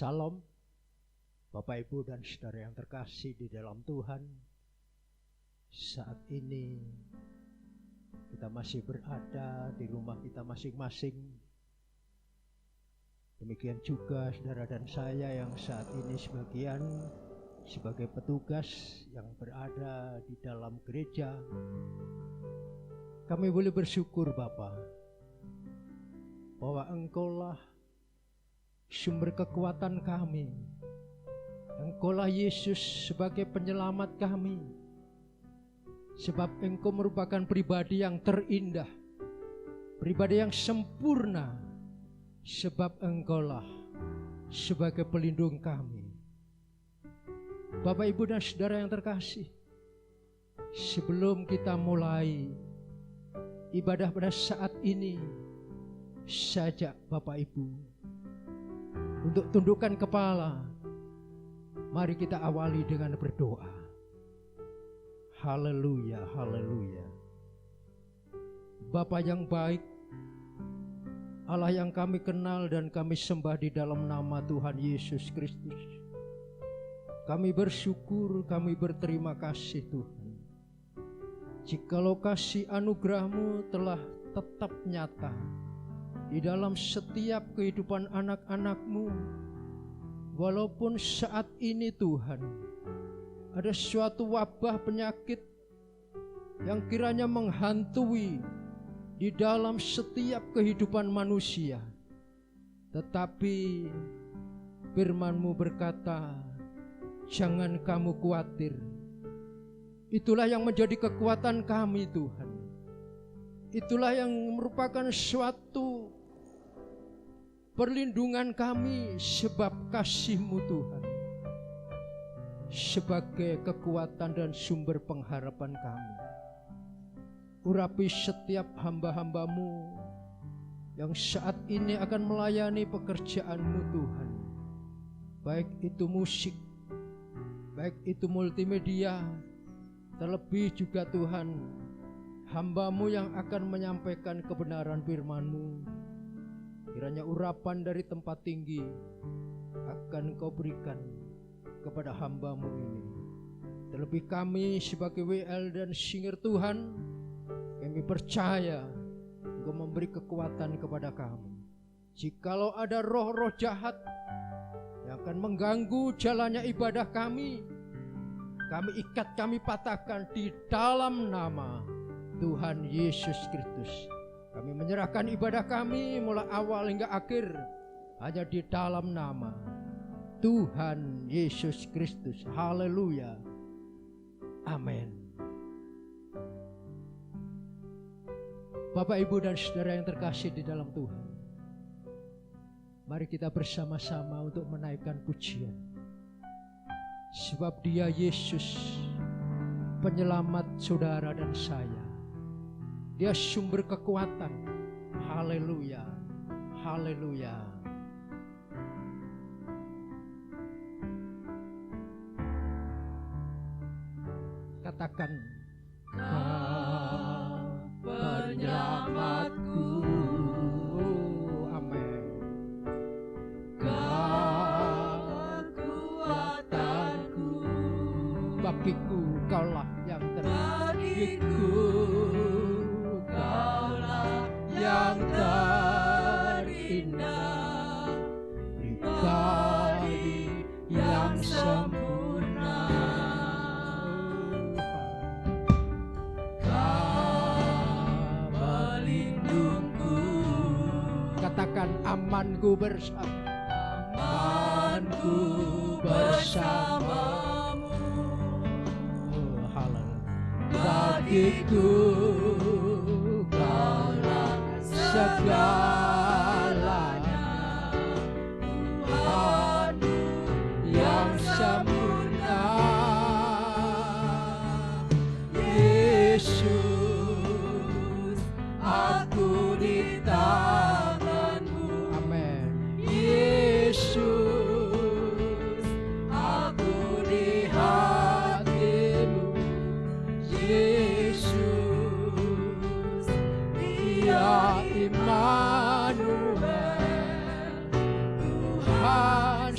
Salam, Bapak, Ibu, dan saudara yang terkasih di dalam Tuhan. Saat ini kita masih berada di rumah kita masing-masing. Demikian juga saudara dan saya yang saat ini sebagian sebagai petugas yang berada di dalam gereja. Kami boleh bersyukur Bapa, bahwa Engkaulah sumber kekuatan kami. Engkaulah Yesus sebagai penyelamat kami. Sebab Engkau merupakan pribadi yang terindah, pribadi yang sempurna. Sebab Engkaulah sebagai pelindung kami. Bapak, Ibu, dan saudara yang terkasih, sebelum kita mulai ibadah pada saat ini, sajak Bapak Ibu untuk tundukkan kepala. Mari kita awali dengan berdoa. Haleluya, haleluya. Bapa yang baik, Allah yang kami kenal dan kami sembah di dalam nama Tuhan Yesus Kristus, kami bersyukur, kami berterima kasih Tuhan. Jikalau kasih anugerah-Mu telah tetap nyata di dalam setiap kehidupan anak-anak-Mu, walaupun saat ini Tuhan ada suatu wabah penyakit yang kiranya menghantui di dalam setiap kehidupan manusia, tetapi firman-Mu berkata, jangan kamu khawatir. Itulah yang menjadi kekuatan kami Tuhan. Itulah yang merupakan suatu perlindungan kami, sebab kasih-Mu Tuhan sebagai kekuatan dan sumber pengharapan kami. Urapi setiap hamba-hamba-Mu yang saat ini akan melayani pekerjaan-Mu Tuhan, baik itu musik, baik itu multimedia, terlebih juga Tuhan hamba-Mu yang akan menyampaikan kebenaran firman-Mu. Kiranya urapan dari tempat tinggi akan Kau berikan kepada hamba-Mu ini. Terlebih kami sebagai WL dan singer Tuhan, kami percaya Engkau memberi kekuatan kepada kami. Jikalau ada roh-roh jahat yang akan mengganggu jalannya ibadah kami ikat, kami patahkan di dalam nama Tuhan Yesus Kristus. Kami menyerahkan ibadah kami mulai awal hingga akhir hanya di dalam nama Tuhan Yesus Kristus. Haleluya. Amin. Bapak, Ibu, dan saudara yang terkasih di dalam Tuhan, mari kita bersama-sama untuk menaikkan pujian. Sebab Dia Yesus penyelamat saudara dan saya. Dia sumber kekuatan. Haleluya, haleluya. Katakan, Kau penyelamatku. Amin. Kau kekuatanku. Bagiku Kaulah yang bagiku Kaulah yang terindah, pribadi yang sempurna. Kau pelindungku. Katakan, amanku bersama. Amanku bersamamu. Bagiku Kaulah segalanya, Tuhan yang sempurna. Yesus, aku di tangan-Mu. Amin. Yesus, aku di hati-Mu. Yesus, Dia Immanuel, Tuhan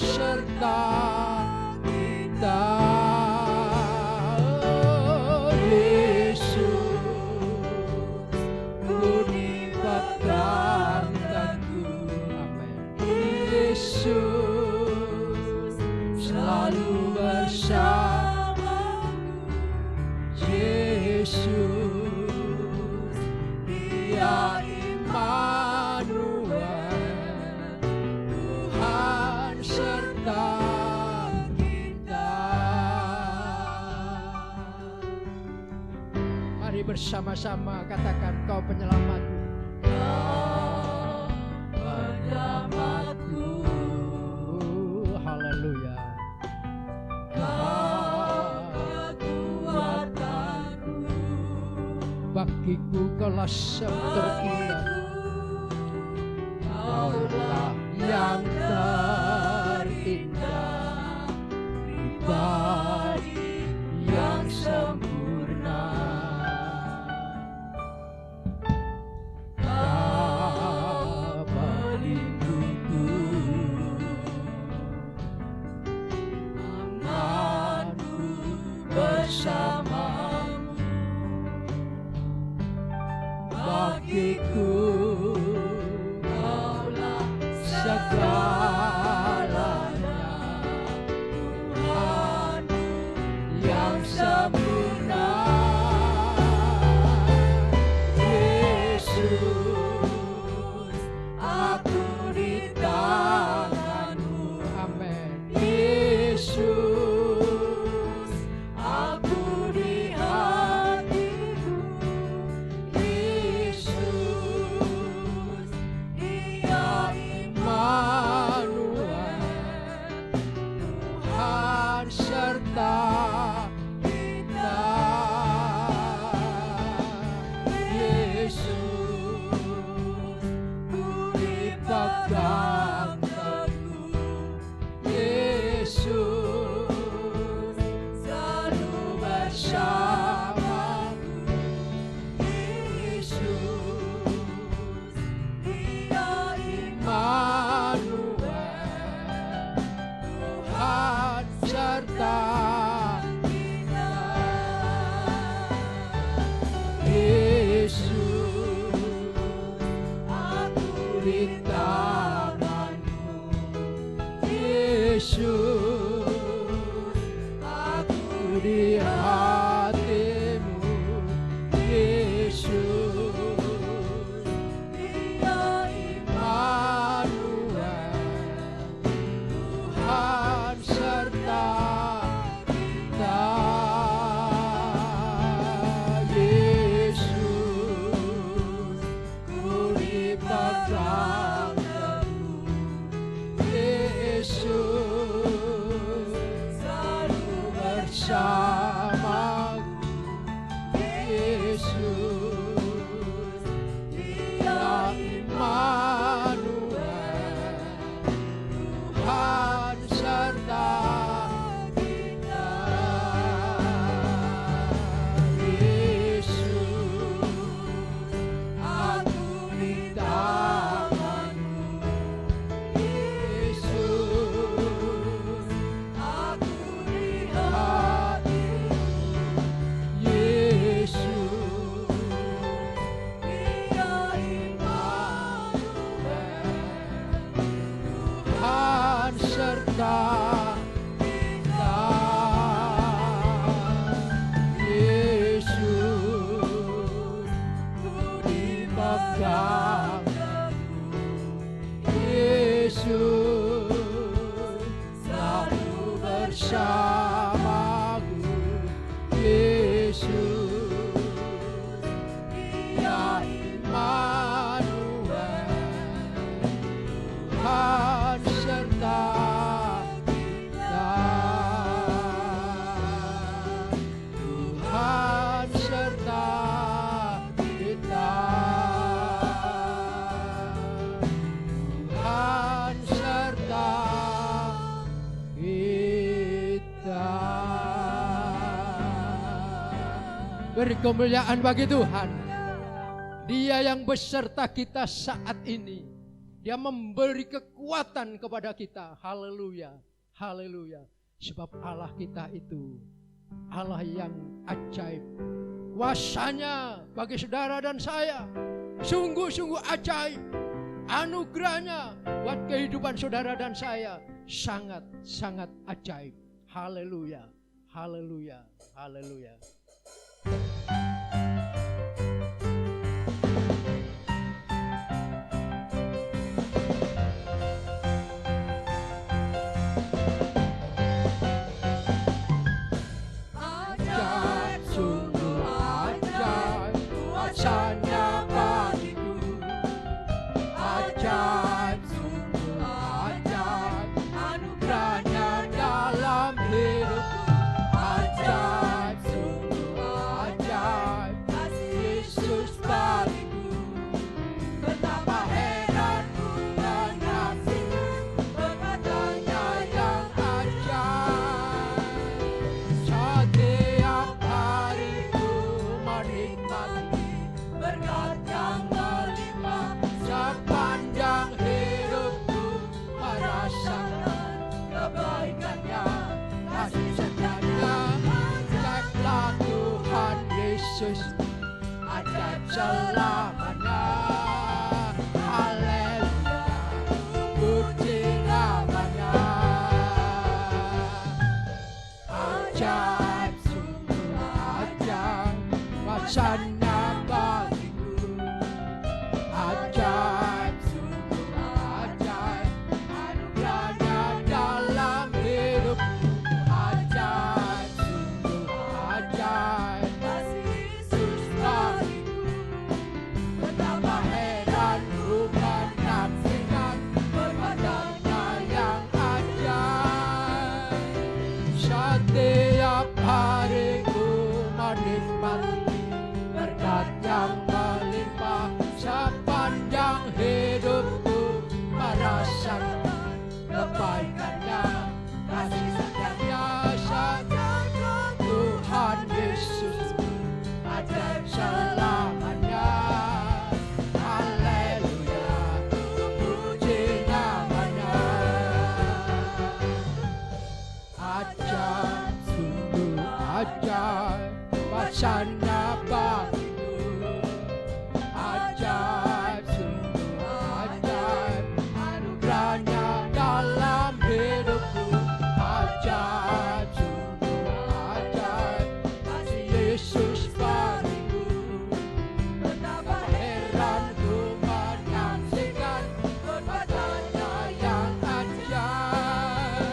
bersama-sama katakan, Kau penyelamatku. Kau penyelamatku. Haleluya. Kau kekuatanku. Bagiku Kaulah yang terindah. Kaulah yang terindah, pribadi yang sempurna. Kau pelindungku, amanku bersamamu. Bagiku Kaulah segalanya, Tuhanku yang sempurna. Yesus, aku di tangan-Mu. Amin. Yesus, aku di hati-Mu. Yesus, Dia Immanuel, Tuhan serta kita. Yesus, ku dipegang teguh. Yesus, selalu bersamaku. Yesus, Dia Immanuel, Tuhan serta kita. Yesus, aku di tangan-Mu. Yesus, aku di hati-Mu. Yesus, Dia Immanuel, Tuhan serta kita. Yesus, ku dipegang teguh. Yesus, selalu bersamaku. Yesus, Dia Immanuel, Tuhan serta kita. Yesus, aku di tangan-Mu. Yesus, aku di hati-Mu. Yesus, Dia Immanuel, Tuhan serta kita. Yesus, ku dipegang teguh. Yesus, selalu bersamaku. Yesus, Dia Immanuel, Tuhan serta kita. Tuhan serta kita. Tuhan serta kita. Beri kemuliaan bagi Tuhan. Dia yang beserta kita saat ini. Dia memberi kekuatan kepada kita. Haleluya. Haleluya. Sebab Allah kita itu Allah yang ajaib. Kuasanya bagi saudara dan saya sungguh-sungguh ajaib. Anugerahnya buat kehidupan saudara dan saya sangat-sangat ajaib. Haleluya. Haleluya. Haleluya. Ajaib, sungguh ajaib. kuasanya bagiku. Ajaib, sungguh ajaib, anugerahnya dalam hidupku. Ajaib, sungguh ajaib, kasih Yesus bagiku. Betapa heran ku menyaksikan perbuatannya yang ajaib.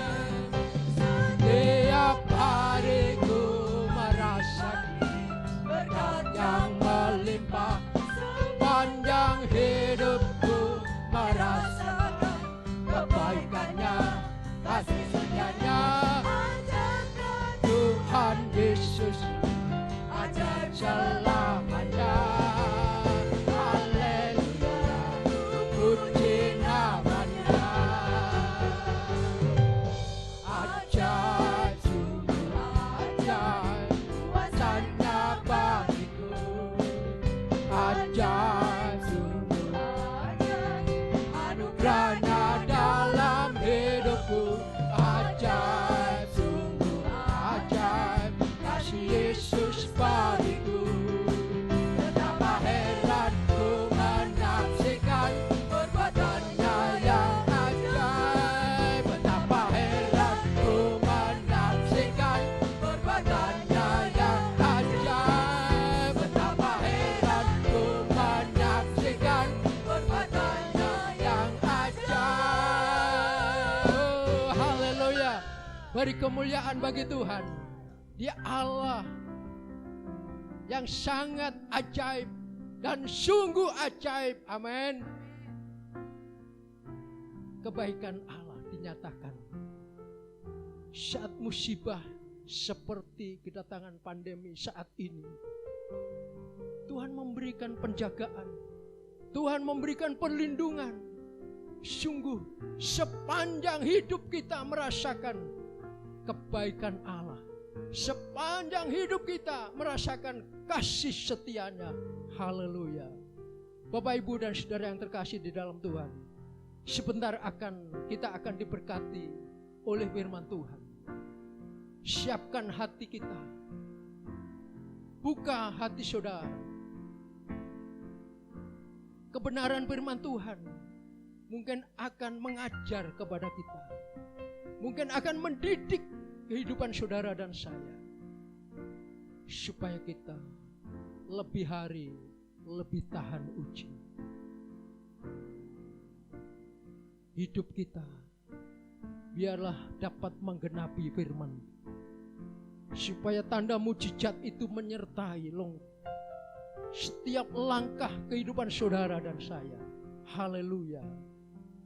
Setiap hari ku merasakan berkat yang melimpah. Sepanjang hidupku merasakan kebaikannya, kasih setianya. Tuhan Yesus ajaib selamanya. Haleluya, puji namanya. Ajaib, sungguh ajaib, kuasanya bagiku. Ajaib, sungguh ajaib, anugerahnya dalam hidupku. Ajaib, sungguh ajaib, kasih Yesus bagiku. Betapa heran ku menyaksikan perbuatannya yang ajaib. Betapa heran ku menyaksikan perbuatannya yang ajaib. Betapa heran ku menyaksikan perbuatannya yang ajaib. Oh, haleluya. Beri kemuliaan bagi Tuhan. Dia Allah yang sangat ajaib dan sungguh ajaib. Amin. Kebaikan Allah dinyatakan saat musibah seperti kedatangan pandemi saat ini. Tuhan memberikan penjagaan, Tuhan memberikan perlindungan. Sungguh sepanjang hidup kita merasakan kebaikan Allah. Sepanjang hidup kita merasakan kasih setianya. Haleluya. Bapak, Ibu, dan saudara yang terkasih di dalam Tuhan, sebentar kita akan diberkati oleh firman Tuhan. Siapkan hati kita, buka hati saudara. Kebenaran firman Tuhan mungkin akan mengajar kepada kita, mungkin akan mendidik kehidupan saudara dan saya, supaya kita lebih hari lebih tahan uji. Hidup kita biarlah dapat menggenapi firman, supaya tanda mujizat itu menyertai setiap langkah kehidupan saudara dan saya. Haleluya,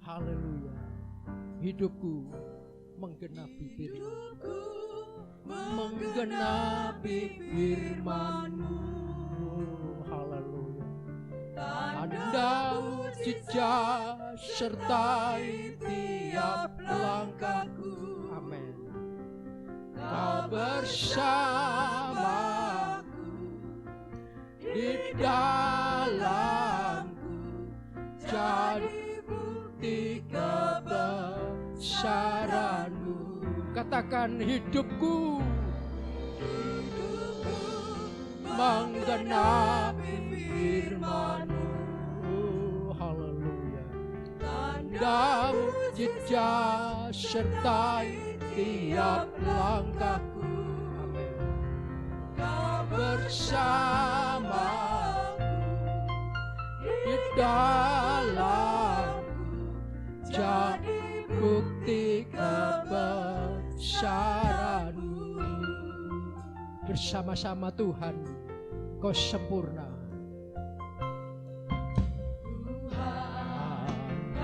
haleluya. Hidupku menggenapi firman, menggenapi firman-Mu. Haleluya. Tanda mujizat sertai tiap langkahku. Amin. Kau bersamaku di dalamku, jadi bukti kebesaran-Mu. Katakan, hidupku menggenapi firman-Mu. Haleluya. Tanda mujizat sertai tiap langkahku. Amin. Kau bersamaku di dalamku, jadi bukti kebesaran-Mu. Bersama-sama Tuhan, Kau sempurna.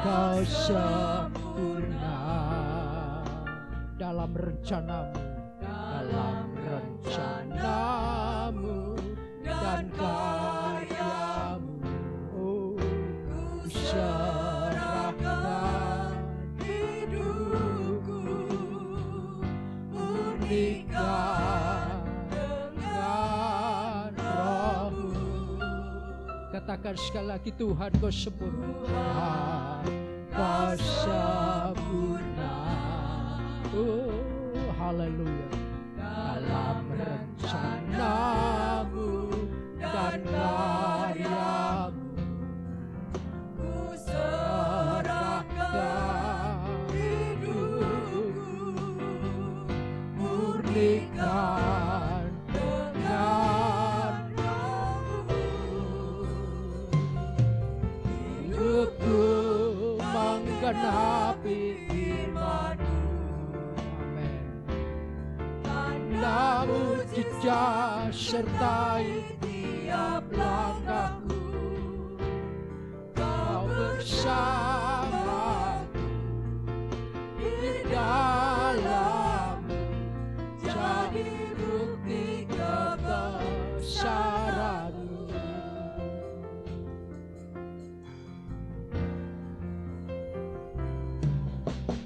Kau sempurna dalam rencana-Mu, dalam rencana-Mu dan karya-Mu. Oh, ku serahkan hidupku, murnikan dengan Roh-Mu. Katakan sekali lagi, Tuhan, Kau sempurna. Kau sempurna. Oh, haleluya. Dalam rencana-Mu menggenapi firman-Mu. Amin. Tanda mujizat sertai tiap langkahku. Kau bersamaku di dalam, jadi bukti kebesaran-Mu.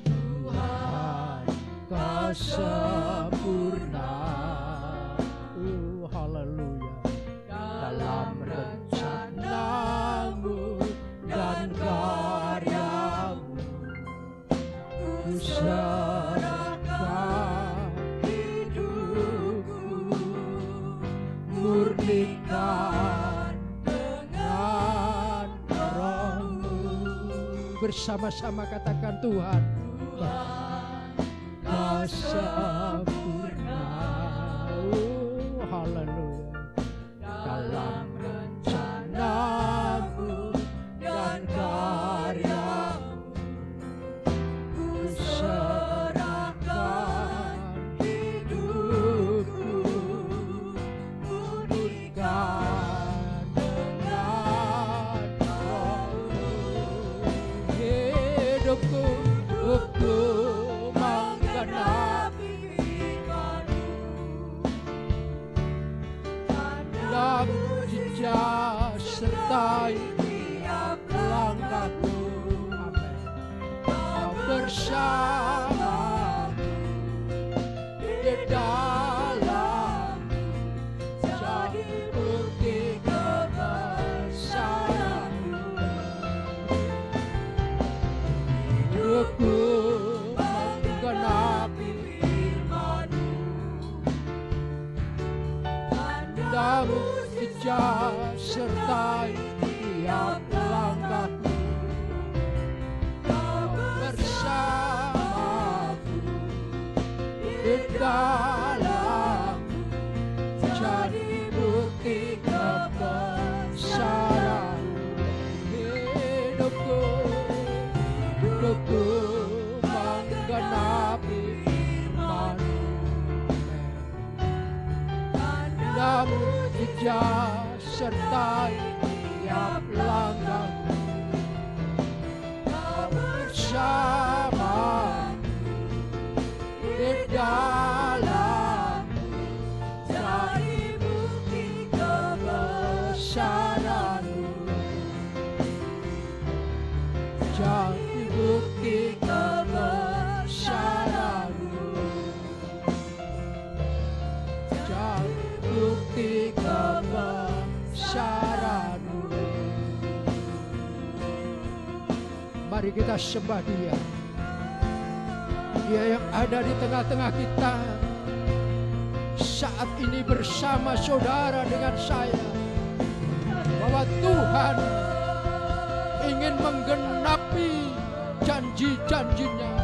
Tuhan, Kau sempurna, haleluya, dalam rencana-Mu dan karya-Mu. Ku serahkan hidupku, murnikan dengan Roh-Mu. Bersama-sama katakan, Tuhan, Kau sempurna, haleluya, dalam rencana-Mu dan karya-Mu. Ku serahkan hidupku, murnikan dengan Roh-Mu. Hidupku menggenapi firman-Mu. Tanda mujizat sertai tiap langkahku. Amin. Kau bersamaku di dalam, jadi bukti kebesaran-Mu. Hidupku menggenapi firman-Mu. Tanda mujizat sertai tiap langkahku. Kau bersamaku di dalam, jadi bukti kebesaran-Mu. Hidupku menggenapi firman-Mu. Tanda mujizat sertai tiap langkahku. Kau bersamaku di dalam, jadi bukti kebesaran-Mu. Jadi bukti kebesaran-Mu. Jadi bukti kebesaran-Mu. Mari kita sembah Dia. Dia yang ada di tengah-tengah kita saat ini bersama saudara dengan saya, bahwa Tuhan ingin menggenapi janji-janjinya.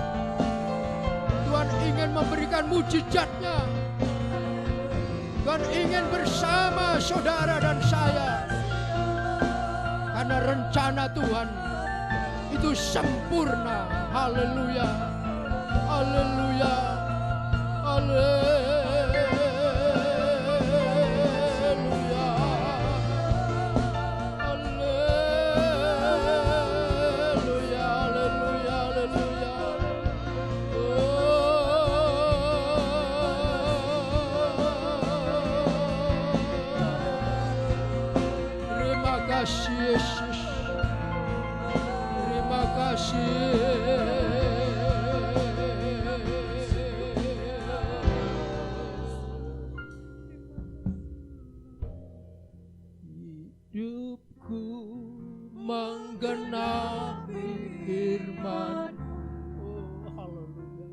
Tuhan ingin memberikan mujizatnya. Tuhan ingin bersama saudara dan saya, karena rencana Tuhan itu sempurna. Haleluya, haleluya, haleluya. Terima kasih Yesus, terima kasih. Hidupku menggenapi firman. Oh haleluya.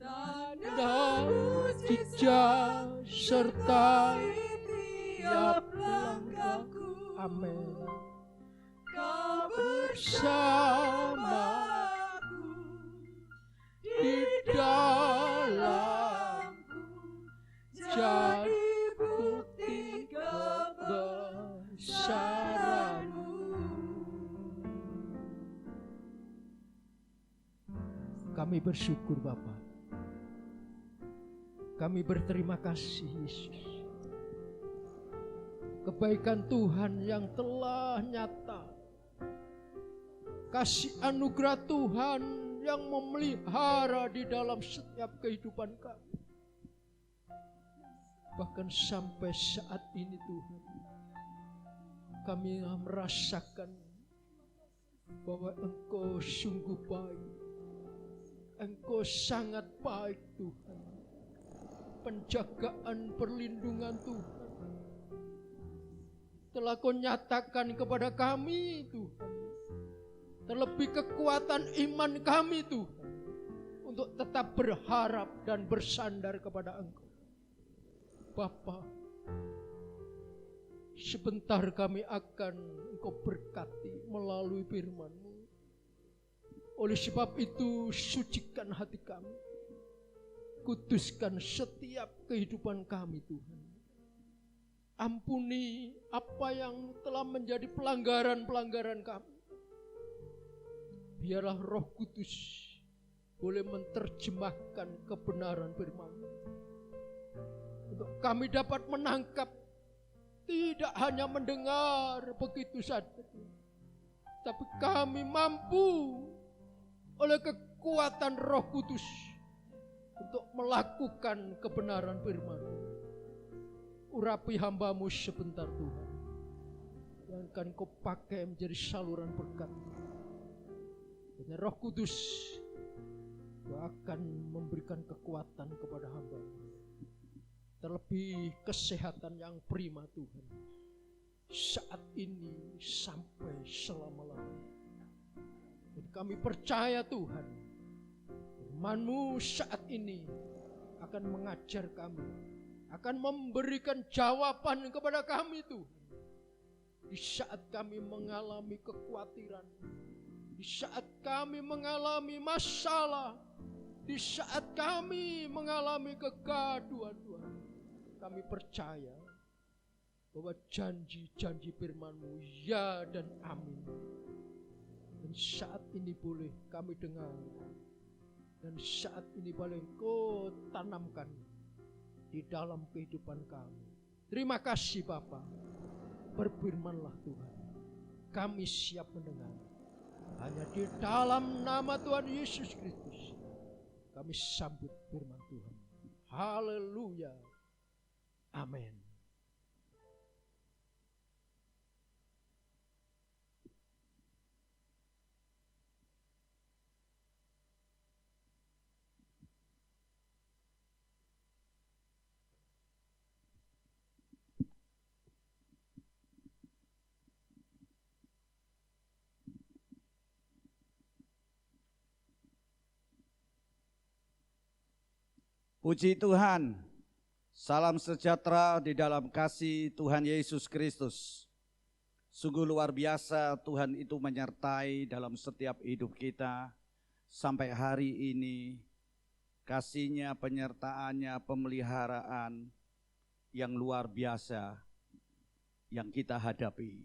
Tanda mujizat sertai tiap langkahku. Amin. Kau bersamaku di dalamku, jadi bukti kebesaran-Mu. Kami bersyukur Bapa. Kami berterima kasih Yesus. Kebaikan Tuhan yang telah nyata. Kasih anugerah Tuhan yang memelihara di dalam setiap kehidupan kami. Bahkan sampai saat ini Tuhan, kami merasakan bahwa Engkau sungguh baik. Engkau sangat baik Tuhan. Penjagaan, perlindungan Tuhan telah Kau nyatakan kepada kami Tuhan. Terlebih kekuatan iman kami Tuhan, untuk tetap berharap dan bersandar kepada Engkau. Bapa, sebentar kami akan Engkau berkati melalui firman-Mu. Oleh sebab itu, sucikan hati kami. Kuduskan setiap kehidupan kami Tuhan. Ampuni apa yang telah menjadi pelanggaran-pelanggaran kami. Biarlah Roh Kudus boleh menerjemahkan kebenaran firman-Mu. Untuk kami dapat menangkap, tidak hanya mendengar begitu saja, tapi kami mampu oleh kekuatan Roh Kudus untuk melakukan kebenaran firman-Mu. Urapi hamba-Mu sebentar Tuhan, yang akan Kau pakai menjadi saluran berkat. Dan Roh Kudus, Kau akan memberikan kekuatan kepada hamba-Mu. Terlebih kesehatan yang prima Tuhan, saat ini sampai selama-lamanya. Dan kami percaya Tuhan, firman-Mu saat ini akan mengajar kami, akan memberikan jawaban kepada kami Tuhan. Di saat kami mengalami kekhawatiran, di saat kami mengalami masalah, di saat kami mengalami kegaduhan Tuhan, kami percaya bahwa janji-janji firman-Mu ya dan amin. Dan saat ini boleh kami dengar, dan saat ini boleh Kau tanamkan di dalam kehidupan kami. Terima kasih Bapa. Berfirmanlah Tuhan, kami siap mendengar. Hanya di dalam nama Tuhan Yesus Kristus kami sambut firman Tuhan. Haleluya. Amin. Puji Tuhan, salam sejahtera di dalam kasih Tuhan Yesus Kristus. Sungguh luar biasa Tuhan itu menyertai dalam setiap hidup kita. Sampai hari ini kasih-Nya, penyertaannya, pemeliharaan yang luar biasa yang kita hadapi.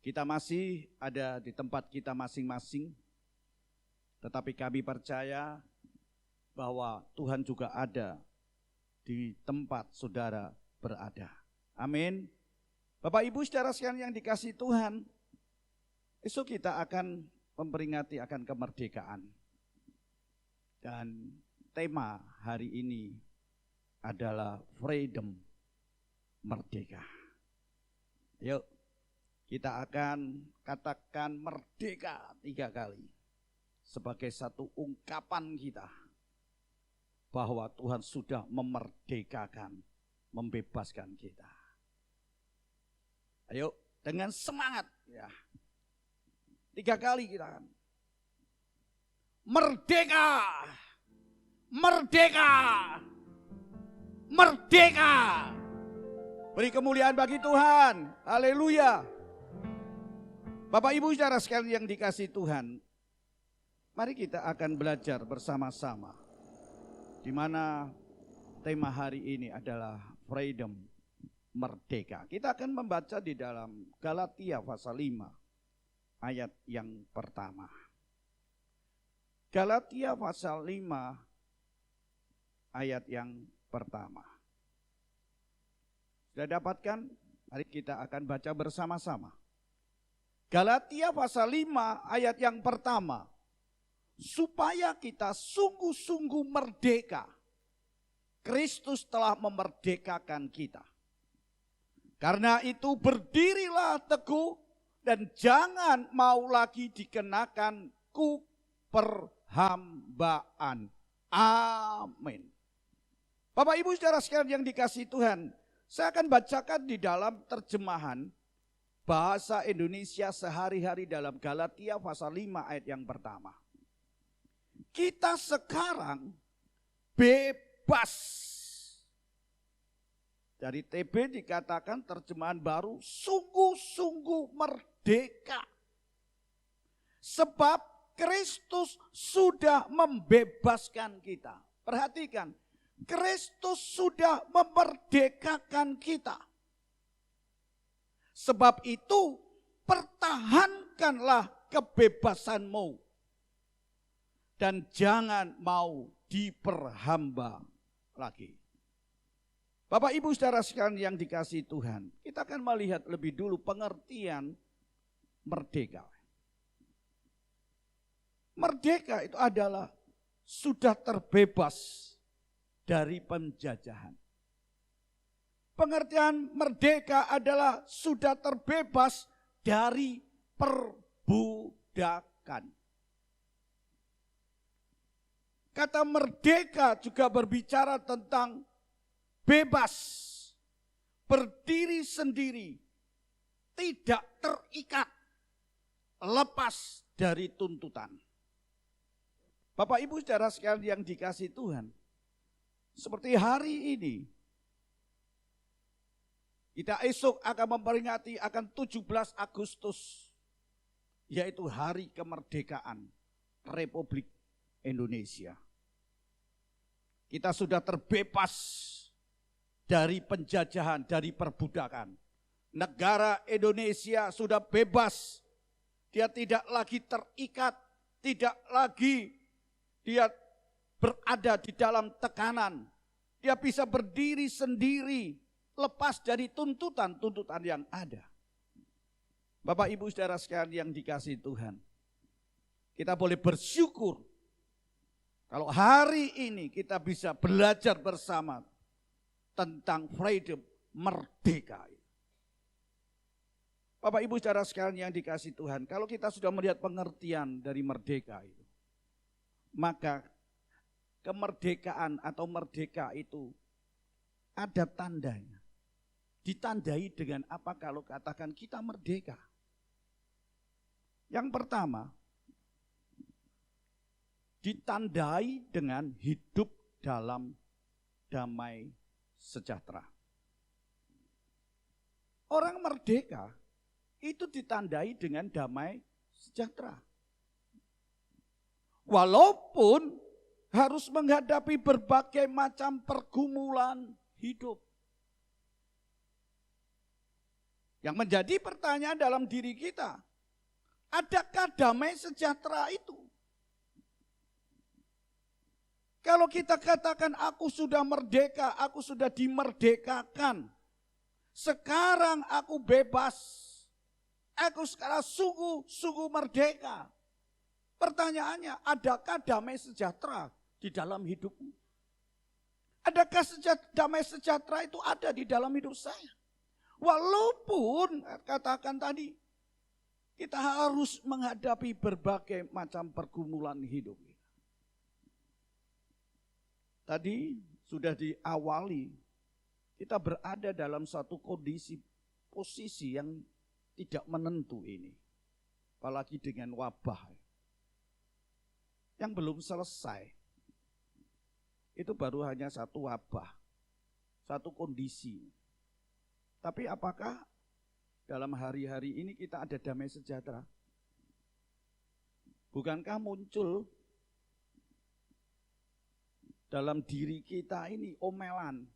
Kita masih ada di tempat kita masing-masing, tetapi kami percaya bahwa Tuhan juga ada di tempat saudara berada. Amin. Bapak Ibu saudara sekalian yang dikasihi Tuhan, esok kita akan memperingati akan kemerdekaan. Dan tema hari ini adalah freedom, merdeka. Yuk, kita akan katakan merdeka 3 kali sebagai satu ungkapan kita bahwa Tuhan sudah memerdekakan, membebaskan kita. Ayo dengan semangat ya. 3 kali kita akan. Merdeka! Merdeka! Merdeka! Beri kemuliaan bagi Tuhan. Haleluya. Bapak Ibu saudara sekalian yang dikasihi Tuhan, mari kita akan belajar bersama-sama, di mana tema hari ini adalah freedom, merdeka. Kita akan membaca di dalam Galatia pasal 5 ayat yang pertama. Galatia pasal 5 ayat yang pertama. Sudah dapatkan? Mari kita akan baca bersama-sama. Galatia pasal 5 ayat yang pertama. Supaya kita sungguh-sungguh merdeka. Kristus telah memerdekakan kita. Karena itu berdirilah teguh dan jangan mau lagi dikenakan perhambaan. Amin. Bapak Ibu saudara sekalian yang dikasihi Tuhan, saya akan bacakan di dalam terjemahan bahasa Indonesia sehari-hari dalam Galatia pasal 5 ayat yang pertama. Kita sekarang bebas. Dari TB dikatakan terjemahan baru, sungguh-sungguh merdeka. Sebab Kristus sudah membebaskan kita. Perhatikan, Kristus sudah memerdekakan kita. Sebab itu pertahankanlah kebebasanmu. Dan jangan mau diperhamba lagi. Bapak Ibu saudara sekalian yang dikasihi Tuhan, kita akan melihat lebih dulu pengertian merdeka. Merdeka itu adalah sudah terbebas dari penjajahan. Pengertian merdeka adalah sudah terbebas dari perbudakan. Kata merdeka juga berbicara tentang bebas, berdiri sendiri, tidak terikat, lepas dari tuntutan. Bapak Ibu saudara sekalian yang dikasihi Tuhan, seperti hari ini, kita esok akan memperingati akan 17 Agustus, yaitu hari kemerdekaan Republik Indonesia. Kita sudah terbebas dari penjajahan, dari perbudakan. Negara Indonesia sudah bebas. Dia tidak lagi terikat, tidak lagi dia berada di dalam tekanan. Dia bisa berdiri sendiri, lepas dari tuntutan-tuntutan yang ada. Bapak Ibu saudara sekalian yang dikasihi Tuhan, kita boleh bersyukur kalau hari ini kita bisa belajar bersama tentang freedom, merdeka. Bapak Ibu saudara sekalian yang dikasihi Tuhan, kalau kita sudah melihat pengertian dari merdeka itu, maka kemerdekaan atau merdeka itu ada tandanya. Ditandai dengan apa kalau katakan kita merdeka? Yang pertama, ditandai dengan hidup dalam damai sejahtera. Orang merdeka itu ditandai dengan damai sejahtera. Walaupun harus menghadapi berbagai macam pergumulan hidup. Yang menjadi pertanyaan dalam diri kita, adakah damai sejahtera itu? Kalau kita katakan aku sudah merdeka, aku sudah dimerdekakan. Sekarang aku bebas. Aku sekarang sungguh merdeka. Pertanyaannya, adakah damai sejahtera di dalam hidupmu? Adakah damai sejahtera itu ada di dalam hidup saya? Walaupun katakan tadi, kita harus menghadapi berbagai macam pergumulan hidup. Tadi sudah diawali, kita berada dalam satu kondisi, posisi yang tidak menentu ini. Apalagi dengan wabah yang belum selesai. Itu baru hanya satu wabah, satu kondisi. Tapi apakah dalam hari-hari ini kita ada damai sejahtera? Bukankah muncul dalam diri kita ini omelan,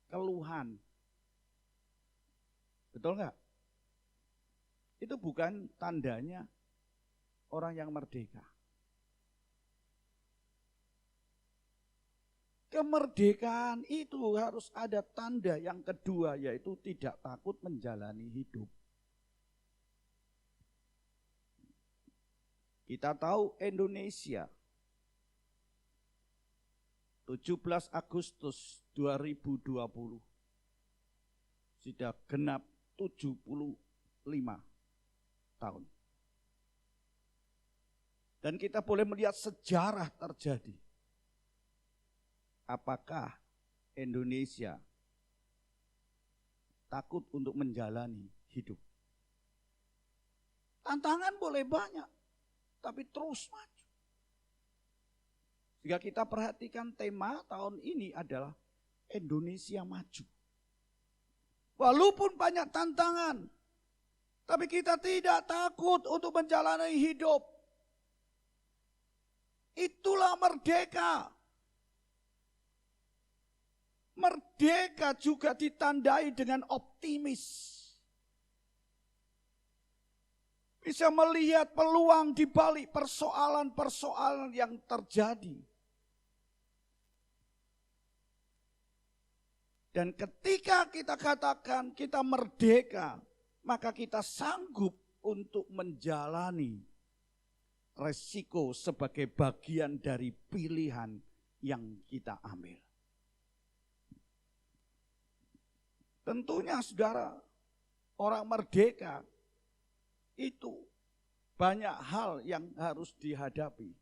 keluhan? Betul nggak? Itu bukan tandanya orang yang merdeka. Kemerdekaan itu harus ada tanda yang kedua, yaitu tidak takut menjalani hidup. Kita tahu Indonesia 17 Agustus 2020 sudah genap 75 tahun. Dan kita boleh melihat sejarah terjadi. Apakah Indonesia takut untuk menjalani hidup? Tantangan boleh banyak, tapi terus maju. Jika kita perhatikan tema tahun ini adalah Indonesia maju. Walaupun banyak tantangan, tapi kita tidak takut untuk menjalani hidup. Itulah merdeka. Merdeka juga ditandai dengan optimis. Bisa melihat peluang di balik persoalan-persoalan yang terjadi. Dan ketika kita katakan kita merdeka, maka kita sanggup untuk menjalani resiko sebagai bagian dari pilihan yang kita ambil. Tentunya saudara, orang merdeka itu banyak hal yang harus dihadapi.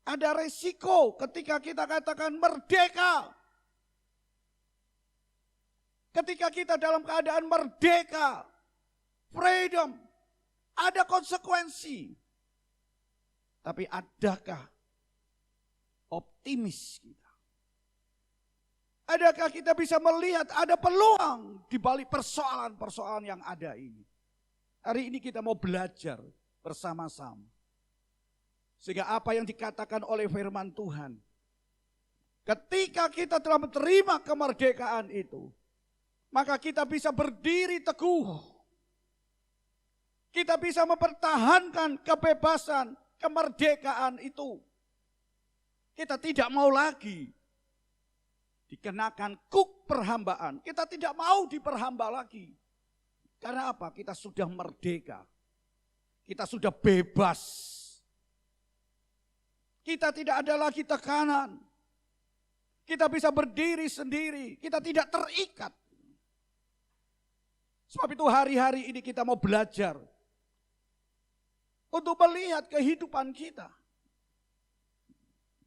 Ada resiko ketika kita katakan merdeka. Ketika kita dalam keadaan merdeka, freedom, ada konsekuensi. Tapi adakah optimis kita? Adakah kita bisa melihat ada peluang di balik persoalan-persoalan yang ada ini? Hari ini kita mau belajar bersama-sama. Sehingga apa yang dikatakan oleh firman Tuhan, ketika kita telah menerima kemerdekaan itu, maka kita bisa berdiri teguh. Kita bisa mempertahankan kebebasan, kemerdekaan itu. Kita tidak mau lagi dikenakan kuk perhambaan. Kita tidak mau diperhamba lagi. Karena apa? Kita sudah merdeka. Kita sudah bebas. Kita tidak ada lagi tekanan. Kita bisa berdiri sendiri. Kita tidak terikat. Sebab itu hari-hari ini kita mau belajar untuk melihat kehidupan kita.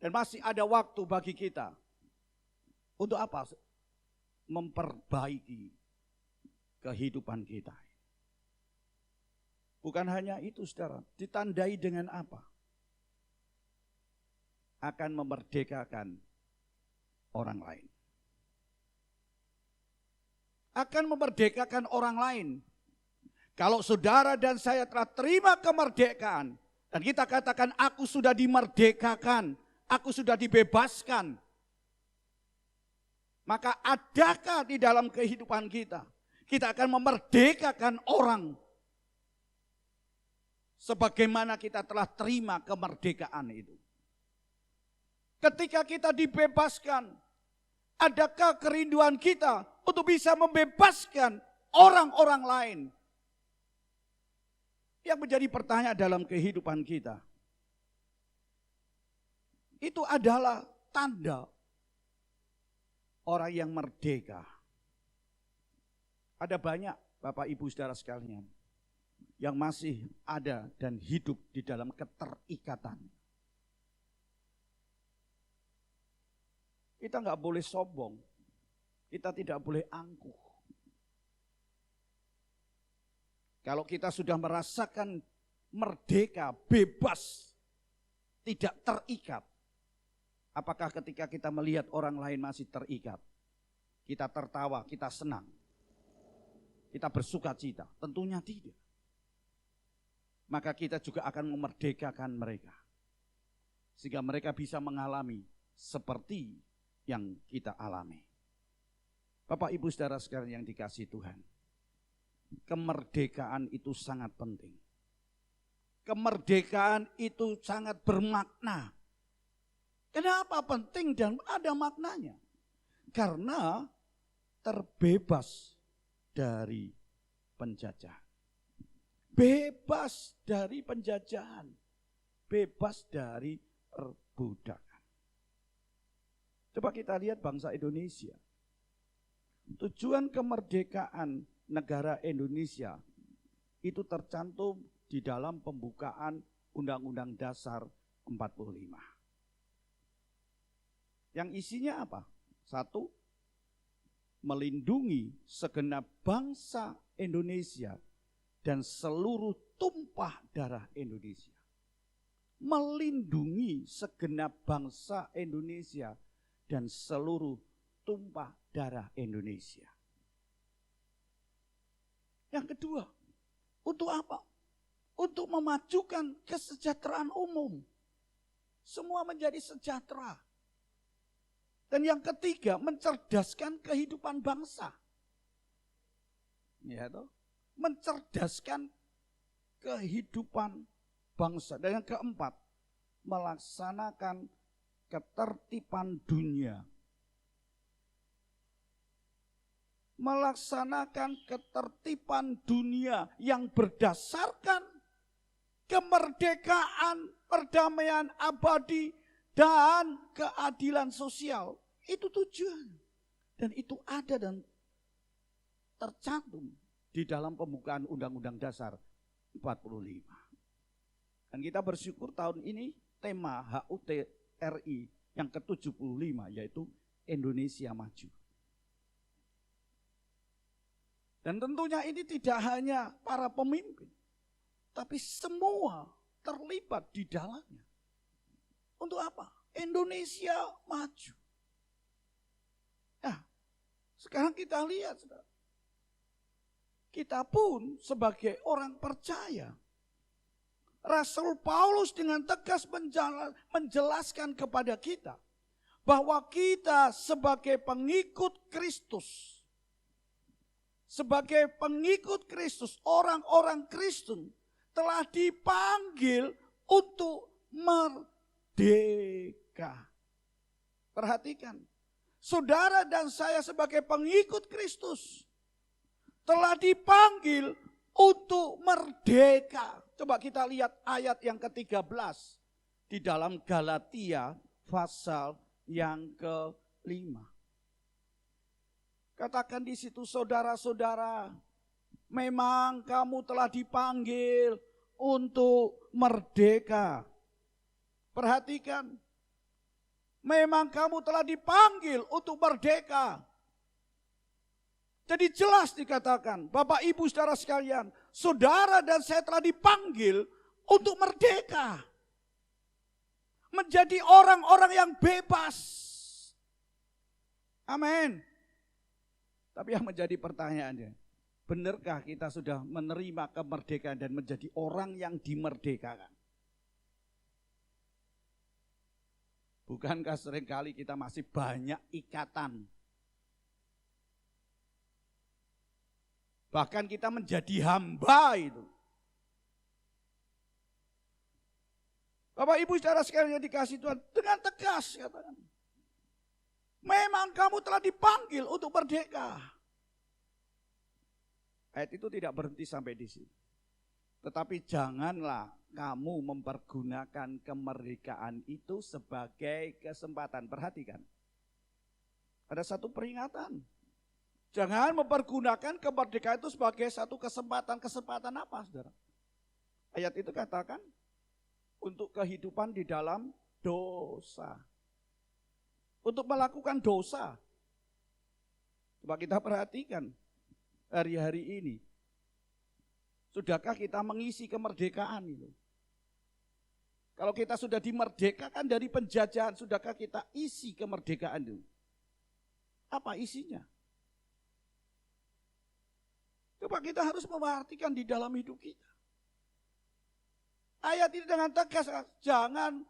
Dan masih ada waktu bagi kita. Untuk apa? Memperbaiki kehidupan kita. Bukan hanya itu saudara, ditandai dengan apa? Akan memerdekakan orang lain. Akan memerdekakan orang lain. Kalau saudara dan saya telah terima kemerdekaan, dan kita katakan aku sudah dimerdekakan, aku sudah dibebaskan, maka adakah di dalam kehidupan kita akan memerdekakan orang sebagaimana kita telah terima kemerdekaan itu? Ketika kita dibebaskan, adakah kerinduan kita untuk bisa membebaskan orang-orang lain? Yang menjadi pertanyaan dalam kehidupan kita, itu adalah tanda orang yang merdeka. Ada banyak Bapak Ibu Saudara sekalian yang masih ada dan hidup di dalam keterikatan. Kita nggak boleh sombong, kita tidak boleh angkuh. Kalau kita sudah merasakan merdeka, bebas, tidak terikat, apakah ketika kita melihat orang lain masih terikat, kita tertawa, kita senang, kita bersuka cita? Tentunya tidak. Maka kita juga akan memerdekakan mereka, sehingga mereka bisa mengalami seperti yang kita alami. Bapak Ibu Saudara sekalian yang dikasihi Tuhan, kemerdekaan itu sangat penting. Kemerdekaan itu sangat bermakna. Kenapa penting dan ada maknanya? Karena terbebas dari penjajahan. Bebas dari penjajahan. Bebas dari perbudakan. Coba kita lihat bangsa Indonesia. Tujuan kemerdekaan negara Indonesia itu tercantum di dalam pembukaan Undang-Undang Dasar 45. Yang isinya apa? 1, melindungi segenap bangsa Indonesia dan seluruh tumpah darah Indonesia. Melindungi segenap bangsa Indonesia dan seluruh tumpah darah Indonesia. Yang kedua, untuk apa? Untuk memajukan kesejahteraan umum. Semua menjadi sejahtera. Dan yang ketiga, mencerdaskan kehidupan bangsa. Ya toh? Mencerdaskan kehidupan bangsa. Dan yang keempat, melaksanakan ketertiban dunia. Melaksanakan ketertiban dunia yang berdasarkan kemerdekaan, perdamaian abadi, dan keadilan sosial. Itu tujuan. Dan itu ada dan tercantum di dalam pembukaan Undang-Undang Dasar 45. Dan kita bersyukur tahun ini tema HUT RI yang ke-75 yaitu Indonesia Maju. Dan tentunya ini tidak hanya para pemimpin, tapi semua terlibat di dalamnya. Untuk apa? Indonesia maju. Nah, sekarang kita lihat, saudara. Kita pun sebagai orang percaya, Rasul Paulus dengan tegas menjelaskan kepada kita bahwa kita sebagai pengikut Kristus, sebagai pengikut Kristus, orang-orang Kristen telah dipanggil untuk merdeka. Perhatikan, saudara dan saya sebagai pengikut Kristus telah dipanggil untuk merdeka. Coba kita lihat ayat yang ke-13 di dalam Galatia pasal yang ke-5. Katakan di situ, saudara-saudara, memang kamu telah dipanggil untuk merdeka. Perhatikan, memang kamu telah dipanggil untuk merdeka. Jadi jelas dikatakan, Bapak Ibu saudara sekalian, saudara dan saya telah dipanggil untuk merdeka. Menjadi orang-orang yang bebas. Amin. Tapi yang menjadi pertanyaannya, benarkah kita sudah menerima kemerdekaan dan menjadi orang yang dimerdekakan? Bukankah seringkali kita masih banyak ikatan? Bahkan kita menjadi hamba itu. Bapak Ibu saudara sekalian yang dikasihi Tuhan, dengan tegas katakan, memang kamu telah dipanggil untuk merdeka. Ayat itu tidak berhenti sampai di sini. Tetapi janganlah kamu mempergunakan kemerdekaan itu sebagai kesempatan. Perhatikan, ada satu peringatan. Jangan mempergunakan kemerdekaan itu sebagai satu kesempatan. Kesempatan apa, saudara? Ayat itu katakan, untuk kehidupan di dalam dosa. Untuk melakukan dosa. Coba kita perhatikan hari-hari ini. Sudahkah kita mengisi kemerdekaan itu? Kalau kita sudah dimerdekakan dari penjajahan, sudahkah kita isi kemerdekaan itu? Apa isinya? Coba kita harus memperhatikan di dalam hidup kita. Ayat ini dengan tegas, jangan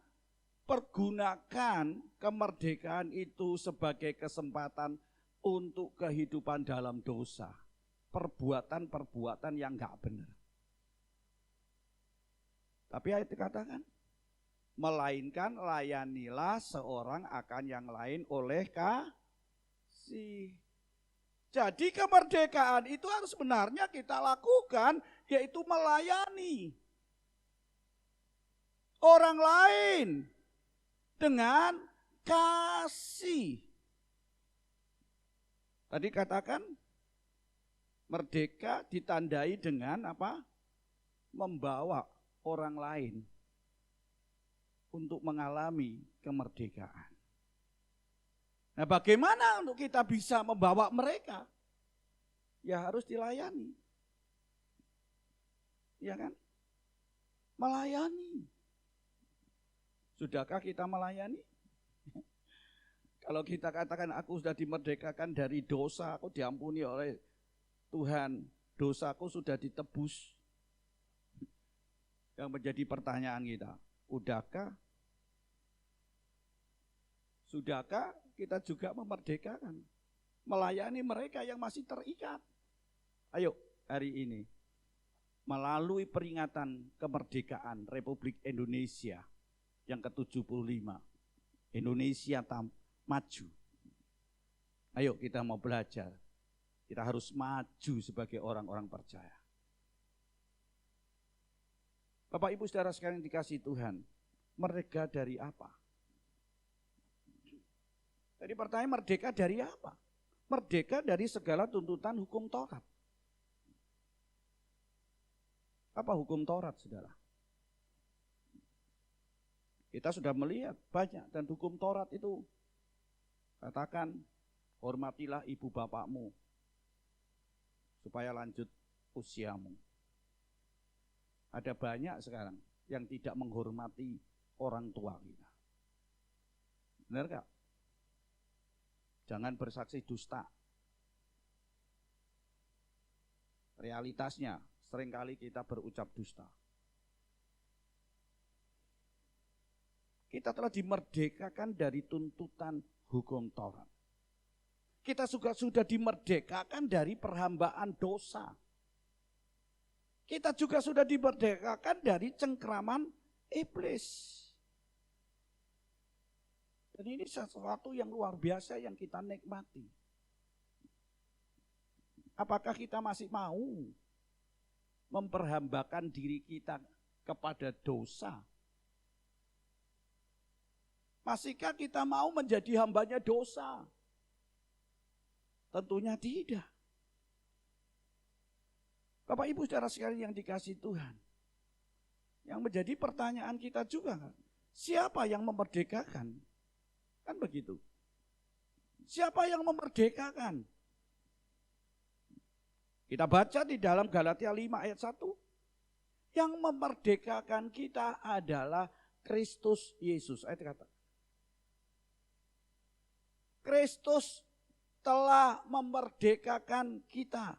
pergunakan kemerdekaan itu sebagai kesempatan untuk kehidupan dalam dosa. Perbuatan-perbuatan yang enggak benar. Tapi ayat dikatakan, melainkan layanilah seorang akan yang lain oleh kasih. Jadi kemerdekaan itu harus sebenarnya kita lakukan, yaitu melayani orang lain dengan kasih. Tadi katakan merdeka ditandai dengan apa? Membawa orang lain untuk mengalami kemerdekaan. Nah, bagaimana untuk kita bisa membawa mereka? Ya harus dilayani. Ya kan? Melayani. Sudahkah kita melayani? Kalau kita katakan aku sudah dimerdekakan dari dosa, aku diampuni oleh Tuhan, dosaku sudah ditebus. Yang menjadi pertanyaan kita, Sudahkah kita juga memerdekakan, melayani mereka yang masih terikat? Ayo hari ini, melalui peringatan kemerdekaan Republik Indonesia yang ke-75, Indonesia maju. Ayo kita mau belajar, kita harus maju sebagai orang-orang percaya. Bapak Ibu saudara sekalian dikasihi Tuhan, merdeka dari apa? Jadi pertanyaan, merdeka dari apa? Merdeka dari segala tuntutan hukum Taurat. Apa hukum Taurat, saudara? Kita sudah melihat banyak, dan hukum Taurat itu katakan, hormatilah ibu bapakmu supaya lanjut usiamu. Ada banyak sekarang yang tidak menghormati orang tua kita. Benar gak? Jangan bersaksi dusta. Realitasnya seringkali kita berucap dusta. Kita telah dimerdekakan dari tuntutan hukum Taurat. Kita juga sudah dimerdekakan dari perhambaan dosa. Kita juga sudah dimerdekakan dari cengkraman iblis. Dan ini sesuatu yang luar biasa yang kita nikmati. Apakah kita masih mau memperhambakan diri kita kepada dosa? Masihkah kita mau menjadi hambanya dosa? Tentunya tidak. Bapak Ibu saudara sekalian yang dikasihi Tuhan, yang menjadi pertanyaan kita juga, siapa yang memerdekakan? Kan begitu. Siapa yang memerdekakan? Kita baca di dalam Galatia 5 ayat 1. Yang memerdekakan kita adalah Kristus Yesus. Ayat kata, Kristus telah memerdekakan kita.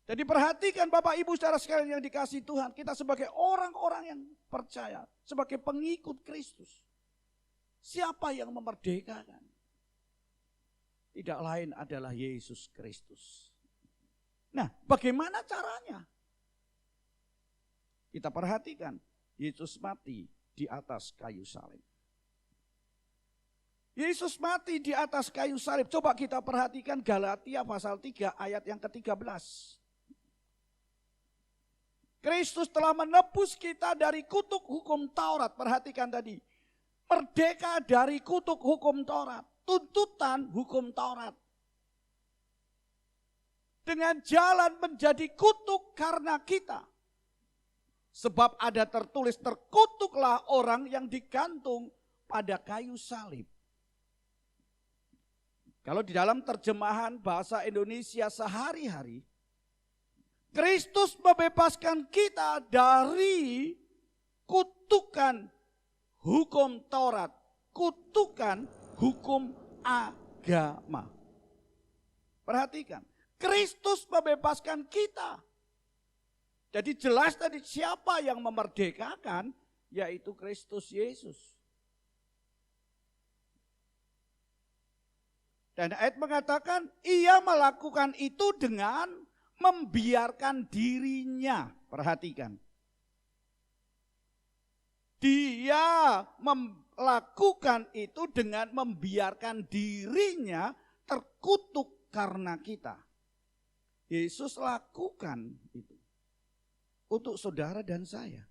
Jadi perhatikan Bapak Ibu saudara sekalian yang dikasihi Tuhan, kita sebagai orang-orang yang percaya, sebagai pengikut Kristus. Siapa yang memerdekakan? Tidak lain adalah Yesus Kristus. Nah, bagaimana caranya? Kita perhatikan, Yesus mati di atas kayu salib. Yesus mati di atas kayu salib. Coba kita perhatikan Galatia pasal 3 ayat yang ke-13. Kristus telah menebus kita dari kutuk hukum Taurat. Perhatikan tadi. Merdeka dari kutuk hukum Taurat. Tuntutan hukum Taurat. Dengan jalan menjadi kutuk karena kita. Sebab ada tertulis, terkutuklah orang yang digantung pada kayu salib. Kalau di dalam terjemahan bahasa Indonesia sehari-hari, Kristus membebaskan kita dari kutukan hukum Taurat, kutukan hukum agama. Perhatikan, Kristus membebaskan kita. Jadi jelas tadi siapa yang memerdekakan, yaitu Kristus Yesus. Dan ayat mengatakan ia melakukan itu dengan membiarkan dirinya. Perhatikan. Dia melakukan itu dengan membiarkan dirinya terkutuk karena kita. Yesus lakukan itu untuk saudara dan saya.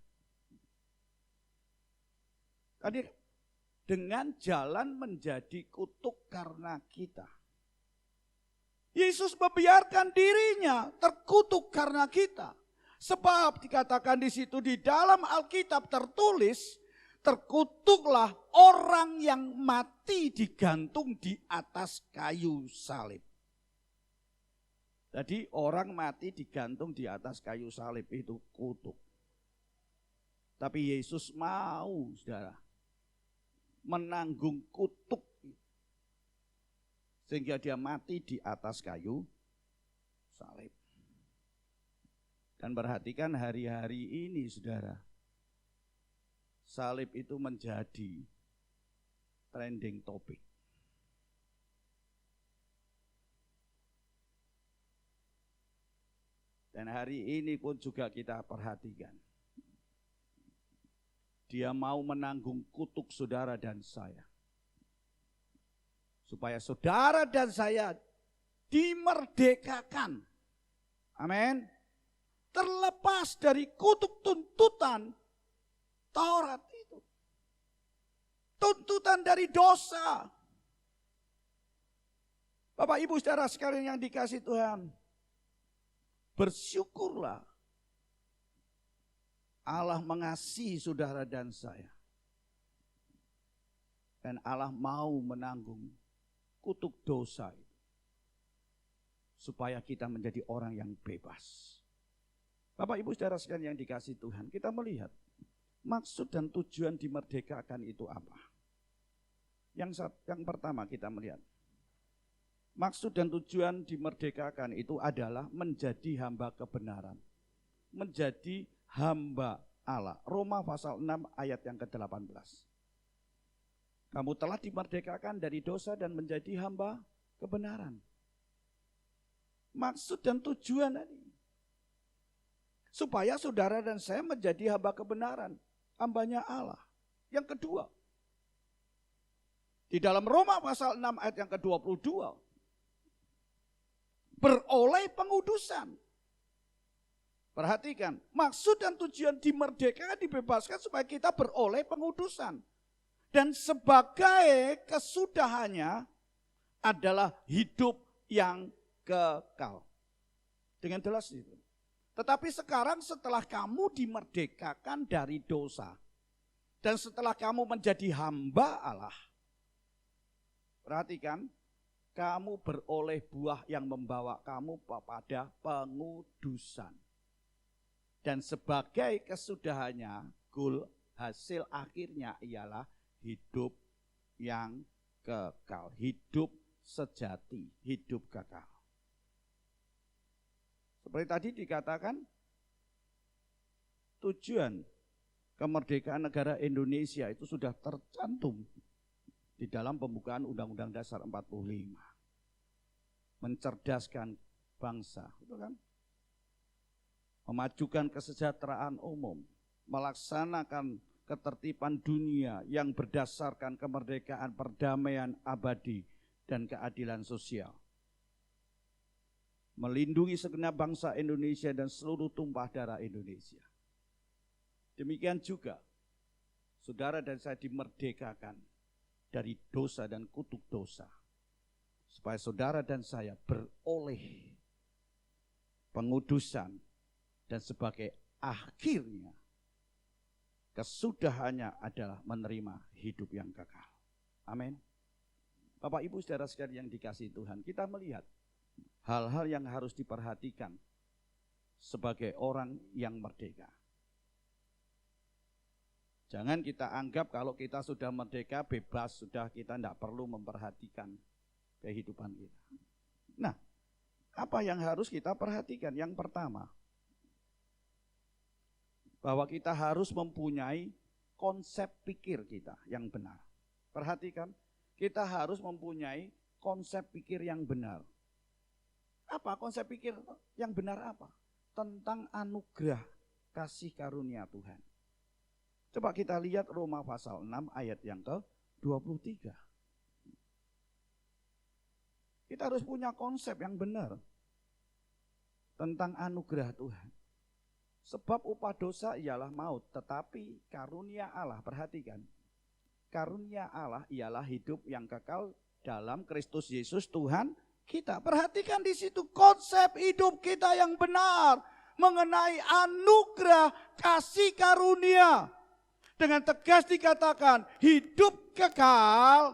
Tadi dengan jalan menjadi kutuk karena kita. Yesus membiarkan dirinya terkutuk karena kita. Sebab dikatakan di situ di dalam Alkitab tertulis, terkutuklah orang yang mati digantung di atas kayu salib. Jadi orang mati digantung di atas kayu salib itu kutuk. Tapi Yesus mau, saudara, menanggung kutuk sehingga dia mati di atas kayu salib. Dan perhatikan hari-hari ini, saudara, salib itu menjadi trending topik. Dan hari ini pun juga kita perhatikan. Dia mau menanggung kutuk saudara dan saya. Supaya saudara dan saya dimerdekakan. Amin. Terlepas dari kutuk tuntutan Taurat itu. Tuntutan dari dosa. Bapak Ibu saudara sekalian yang dikasihi Tuhan. Bersyukurlah Allah mengasihi saudara dan saya. Dan Allah mau menanggung kutuk dosa itu. Supaya kita menjadi orang yang bebas. Bapak Ibu saudara sekalian yang dikasihi Tuhan, kita melihat maksud dan tujuan dimerdekakan itu apa? Yang pertama kita melihat. Maksud dan tujuan dimerdekakan itu adalah menjadi hamba kebenaran. Menjadi hamba Allah. Roma pasal 6 ayat yang ke-18. Kamu telah dimerdekakan dari dosa dan menjadi hamba kebenaran. Maksud dan tujuan tadi. Supaya saudara dan saya menjadi hamba kebenaran. Hambanya Allah. Yang kedua. Di dalam Roma pasal 6 ayat yang ke-22. Beroleh pengudusan. Perhatikan, maksud dan tujuan dimerdekakan, dibebaskan supaya kita beroleh pengudusan. Dan sebagai kesudahannya adalah hidup yang kekal. Dengan jelas itu. Tetapi sekarang setelah kamu dimerdekakan dari dosa. Dan setelah kamu menjadi hamba Allah. Perhatikan. Kamu beroleh buah yang membawa kamu pada pengudusan. Dan sebagai kesudahannya, goal hasil akhirnya ialah hidup yang kekal. Hidup sejati, hidup kekal. Seperti tadi dikatakan, tujuan kemerdekaan negara Indonesia itu sudah tercantum di dalam pembukaan Undang-Undang Dasar 45. Mencerdaskan bangsa, itu kan? Memajukan kesejahteraan umum, melaksanakan ketertiban dunia yang berdasarkan kemerdekaan, perdamaian abadi, dan keadilan sosial. Melindungi segenap bangsa Indonesia dan seluruh tumpah darah Indonesia. Demikian juga, saudara dan saya dimerdekakan dari dosa dan kutuk dosa. Supaya saudara dan saya beroleh pengudusan dan sebagai akhirnya kesudahannya adalah menerima hidup yang kekal. Amin. Bapak Ibu saudara sekalian yang dikasihi Tuhan, kita melihat hal-hal yang harus diperhatikan sebagai orang yang merdeka. Jangan kita anggap kalau kita sudah merdeka, bebas, sudah kita tidak perlu memperhatikan kehidupan kita. Nah, apa yang harus kita perhatikan? Yang pertama, bahwa kita harus mempunyai konsep pikir kita yang benar. Perhatikan, kita harus mempunyai konsep pikir yang benar. Apa konsep pikir yang benar apa? Tentang anugerah kasih karunia Tuhan. Coba kita lihat Roma pasal 6 ayat yang ke-23. Kita harus punya konsep yang benar tentang anugerah Tuhan. Sebab upah dosa ialah maut, tetapi karunia Allah, perhatikan. Karunia Allah ialah hidup yang kekal dalam Kristus Yesus Tuhan kita. Perhatikan di situ konsep hidup kita yang benar mengenai anugerah kasih karunia. Dengan tegas dikatakan hidup kekal,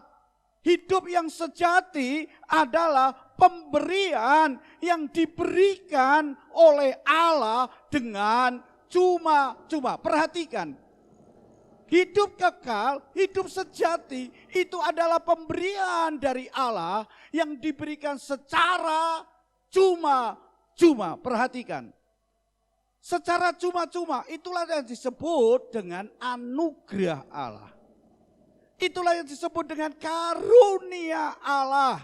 hidup yang sejati adalah pemberian yang diberikan oleh Allah dengan cuma-cuma. Perhatikan, hidup kekal, hidup sejati itu adalah pemberian dari Allah yang diberikan secara cuma-cuma. Perhatikan, secara cuma-cuma itulah yang disebut dengan anugerah Allah. Itulah yang disebut dengan karunia Allah.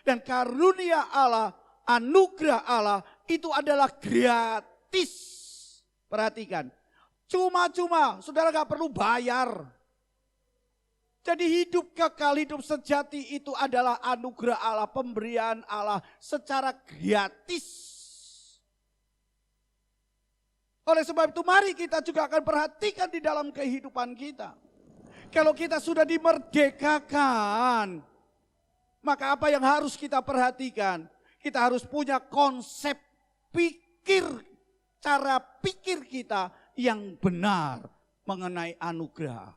Dan karunia Allah, anugerah Allah itu adalah gratis. Perhatikan, cuma-cuma, saudara gak perlu bayar. Jadi hidup kekal, hidup sejati itu adalah anugerah Allah, pemberian Allah secara gratis. Oleh sebab itu mari kita juga akan perhatikan di dalam kehidupan kita. Kalau kita sudah dimerdekakan, maka apa yang harus kita perhatikan? Kita harus punya konsep pikir, cara pikir kita yang benar mengenai anugerah.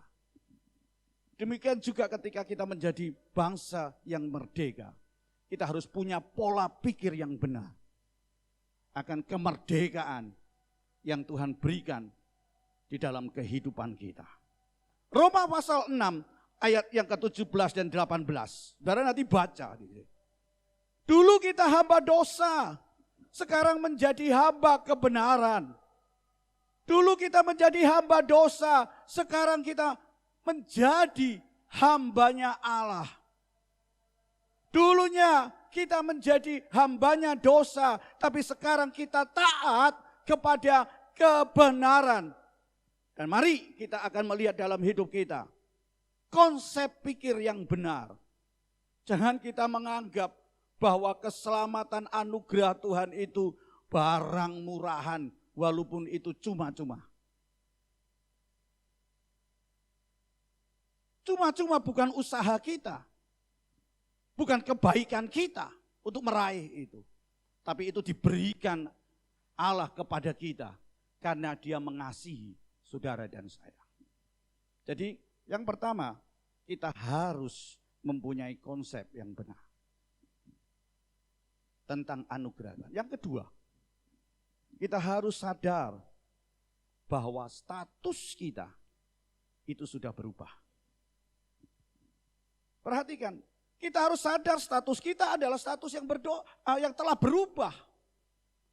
Demikian juga ketika kita menjadi bangsa yang merdeka. Kita harus punya pola pikir yang benar akan kemerdekaan yang Tuhan berikan di dalam kehidupan kita. Roma pasal 6 ayat yang ke-17 dan 18. Saudara nanti baca. Dulu kita hamba dosa, sekarang menjadi hamba kebenaran. Dulu kita menjadi hamba dosa, sekarang kita menjadi hambanya Allah. Dulunya kita menjadi hambanya dosa, tapi sekarang kita taat kepada kebenaran. Dan mari kita akan melihat dalam hidup kita konsep pikir yang benar. Jangan kita menganggap bahwa keselamatan anugerah Tuhan itu barang murahan walaupun itu cuma-cuma. Cuma-cuma bukan usaha kita. Bukan kebaikan kita untuk meraih itu. Tapi itu diberikan Allah kepada kita karena Dia mengasihi saudara dan saya. Jadi yang pertama, kita harus mempunyai konsep yang benar tentang anugerah. Yang kedua, kita harus sadar bahwa status kita itu sudah berubah. Perhatikan, kita harus sadar status kita adalah status yang telah berubah.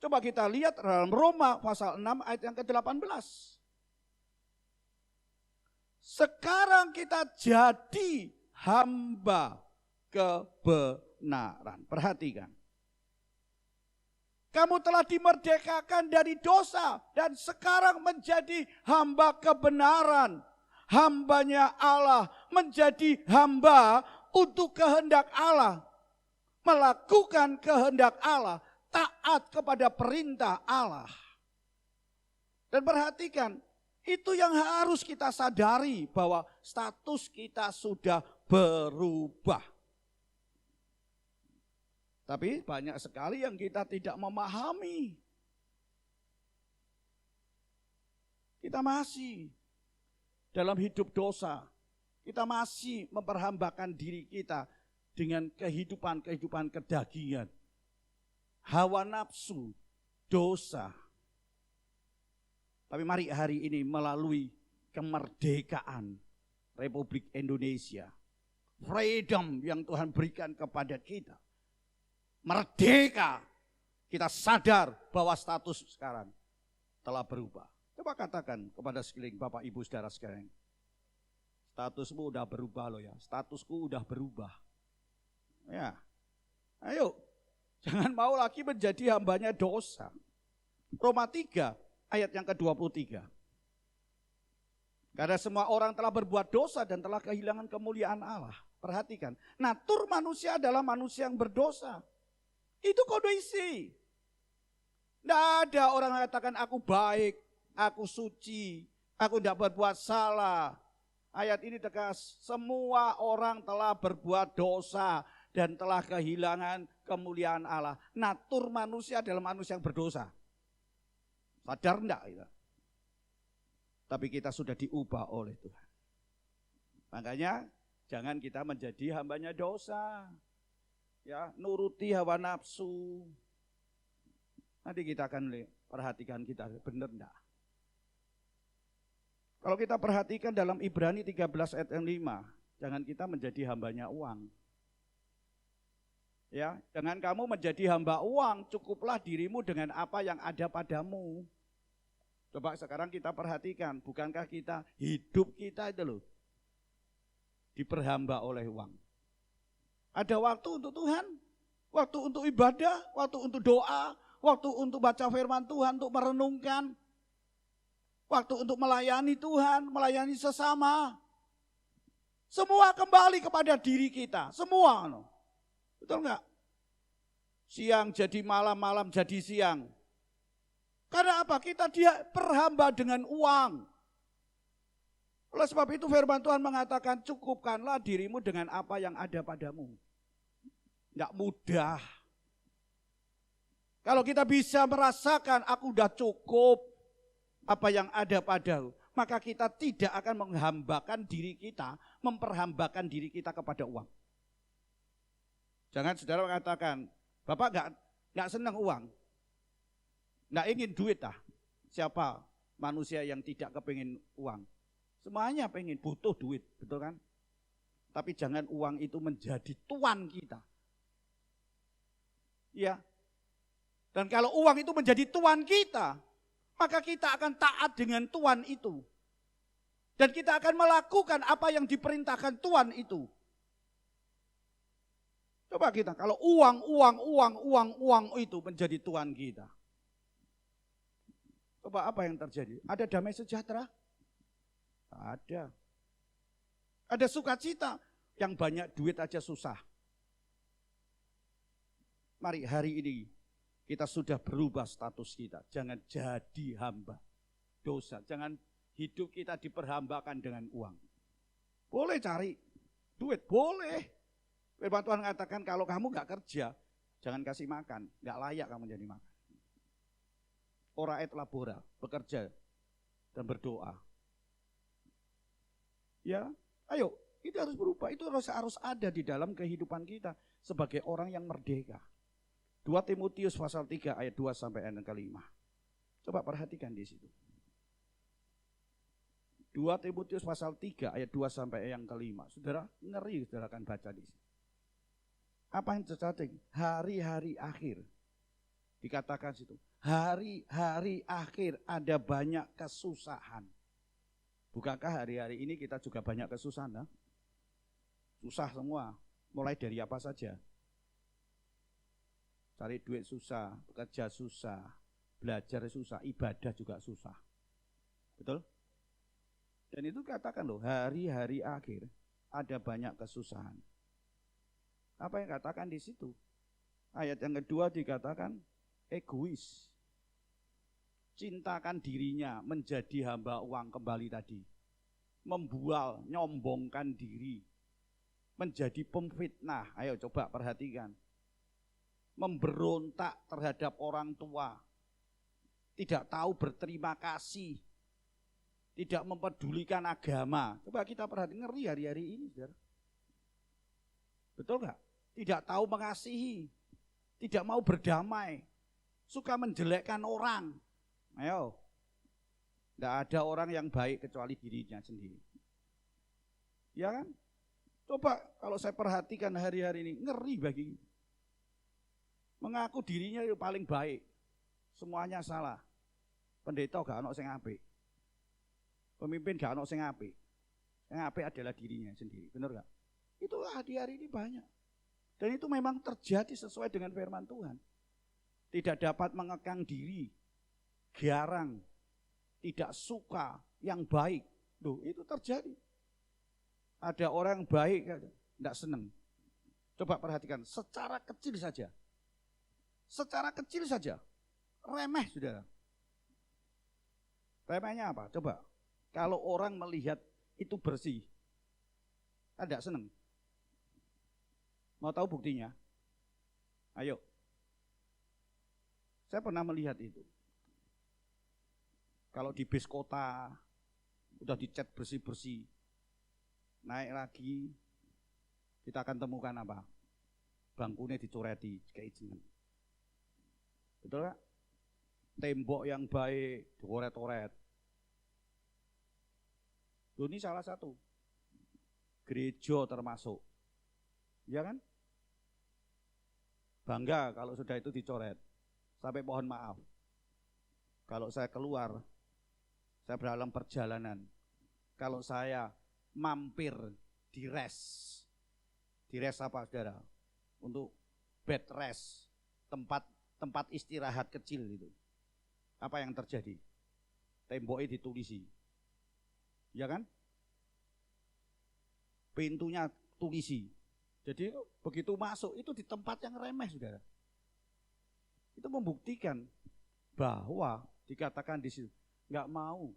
Coba kita lihat dalam Roma pasal 6 ayat yang ke-18. Sekarang kita jadi hamba kebenaran. Perhatikan. Kamu telah dimerdekakan dari dosa dan sekarang menjadi hamba kebenaran. Hambanya Allah, menjadi hamba untuk kehendak Allah. Melakukan kehendak Allah. Taat kepada perintah Allah. Dan perhatikan, itu yang harus kita sadari bahwa status kita sudah berubah. Tapi banyak sekali yang kita tidak memahami. Kita masih dalam hidup dosa. Kita masih memperhambakan diri kita dengan kehidupan kedagingan. Hawa nafsu, dosa. Tapi mari hari ini melalui kemerdekaan Republik Indonesia, freedom yang Tuhan berikan kepada kita, merdeka, kita sadar bahwa status sekarang telah berubah. Coba katakan kepada sekeliling Bapak Ibu saudara sekalian, statusmu udah berubah loh ya, statusku udah berubah. Ya, ayo. Jangan mau lagi menjadi hambanya dosa. Roma 3 ayat yang ke-23. Karena semua orang telah berbuat dosa dan telah kehilangan kemuliaan Allah. Perhatikan, natur manusia adalah manusia yang berdosa. Itu kondisi. Tidak ada orang yang katakan aku baik, aku suci, aku tidak berbuat salah. Ayat ini tegas, semua orang telah berbuat dosa dan telah kehilangan kemuliaan Allah. Natur manusia adalah manusia yang berdosa. Sadar enggak kita? Tapi kita sudah diubah oleh Tuhan. Makanya jangan kita menjadi hambanya dosa. Ya, nuruti hawa nafsu. Nanti kita akan perhatikan kita benar enggak. Kalau kita perhatikan dalam Ibrani 13 ayat 5, jangan kita menjadi hambanya uang. Ya, jangan kamu menjadi hamba uang, cukuplah dirimu dengan apa yang ada padamu. Coba sekarang kita perhatikan, bukankah kita, hidup kita itu loh, diperhamba oleh uang. Ada waktu untuk Tuhan, waktu untuk ibadah, waktu untuk doa, waktu untuk baca firman Tuhan, untuk merenungkan, waktu untuk melayani Tuhan, melayani sesama. Semua kembali kepada diri kita, semua. Betul enggak? Siang jadi malam, malam jadi siang. Karena apa? Kita dia perhamba dengan uang. Oleh sebab itu firman Tuhan mengatakan cukupkanlah dirimu dengan apa yang ada padamu. Enggak mudah. Kalau kita bisa merasakan aku udah cukup apa yang ada padamu, maka kita tidak akan menghambakan diri kita, memperhambakan diri kita kepada uang. Jangan saudara mengatakan, Bapak enggak senang uang. Nggak ingin duit ah. Siapa manusia yang tidak kepingin uang? Semuanya pengen, butuh duit, betul kan? Tapi jangan uang itu menjadi tuan kita. Ya. Dan kalau uang itu menjadi tuan kita, maka kita akan taat dengan tuan itu. Dan kita akan melakukan apa yang diperintahkan tuan itu. Coba kita, kalau uang itu menjadi tuan kita. Coba apa yang terjadi? Ada damai sejahtera? Ada. Ada sukacita. Yang banyak duit aja susah. Mari hari ini kita sudah berubah status kita. Jangan jadi hamba dosa. Jangan hidup kita diperhambakan dengan uang. Boleh cari duit, boleh. Firman Tuhan mengatakan kalau kamu gak kerja, jangan kasih makan. Gak layak kamu jadi makan. Ora et labora, bekerja dan berdoa. Ya, ayo, itu harus berubah. Itu harus ada di dalam kehidupan kita sebagai orang yang merdeka. 2 Timotius pasal 3 ayat 2 sampai ayat ke-5. Coba perhatikan di situ. 2 Timotius pasal 3 ayat 2 sampai ayat yang ke-5. Saudara, ngeri saudara akan baca di sini. Apa yang terjadi? Hari-hari akhir. Dikatakan situ, hari-hari akhir ada banyak kesusahan. Bukankah hari-hari ini kita juga banyak kesusahan? Nah? Susah semua, mulai dari apa saja. Cari duit susah, bekerja susah, belajar susah, ibadah juga susah. Betul? Dan itu katakan loh, hari-hari akhir ada banyak kesusahan. Apa yang katakan di situ? Ayat yang kedua dikatakan, egois, cintakan dirinya, menjadi hamba uang kembali tadi, membual, nyombongkan diri, menjadi pemfitnah. Ayo coba perhatikan, memberontak terhadap orang tua, tidak tahu berterima kasih, tidak mempedulikan agama. Coba kita perhatikan, ngeri hari-hari ini, saudara. Betul nggak? Tidak tahu mengasihi, tidak mau berdamai, suka menjelekkan orang. Ayo, tidak ada orang yang baik kecuali dirinya sendiri. Ya kan? Coba kalau saya perhatikan hari-hari ini, ngeri bagi. Mengaku dirinya yang paling baik, semuanya salah. Pendeta gak ono sing apik, pemimpin gak ono sing apik. Yang apik adalah dirinya sendiri, benar gak? Itu hari-hari ini banyak. Dan itu memang terjadi sesuai dengan firman Tuhan. Tidak dapat mengekang diri, garang, tidak suka yang baik, Duh, itu terjadi. Ada orang baik, tidak senang. Coba perhatikan, secara kecil saja. Secara kecil saja. Remeh, saudara. Remehnya apa? Coba. Kalau orang melihat itu bersih, tidak senang. Mau tahu buktinya? Ayo. Saya pernah melihat itu. Kalau di bis kota, udah dicat bersih-bersih, naik lagi, kita akan temukan apa? Bangkunya dicoreti, kayak jeneng. Betul gak? Tembok yang baik, dioret-oret. Ini salah satu. Gereja termasuk. Ya kan? Bangga kalau sudah itu dicoret. Sampai mohon maaf. Kalau saya keluar, saya dalam perjalanan. Kalau saya mampir di rest. Di rest apa, saudara? Untuk bed rest. Tempat istirahat kecil itu. Apa yang terjadi? Temboknya ditulisi. Ya kan? Pintunya tulisi. Jadi begitu masuk itu di tempat yang remeh, saudara. Itu membuktikan bahwa dikatakan di situ nggak mau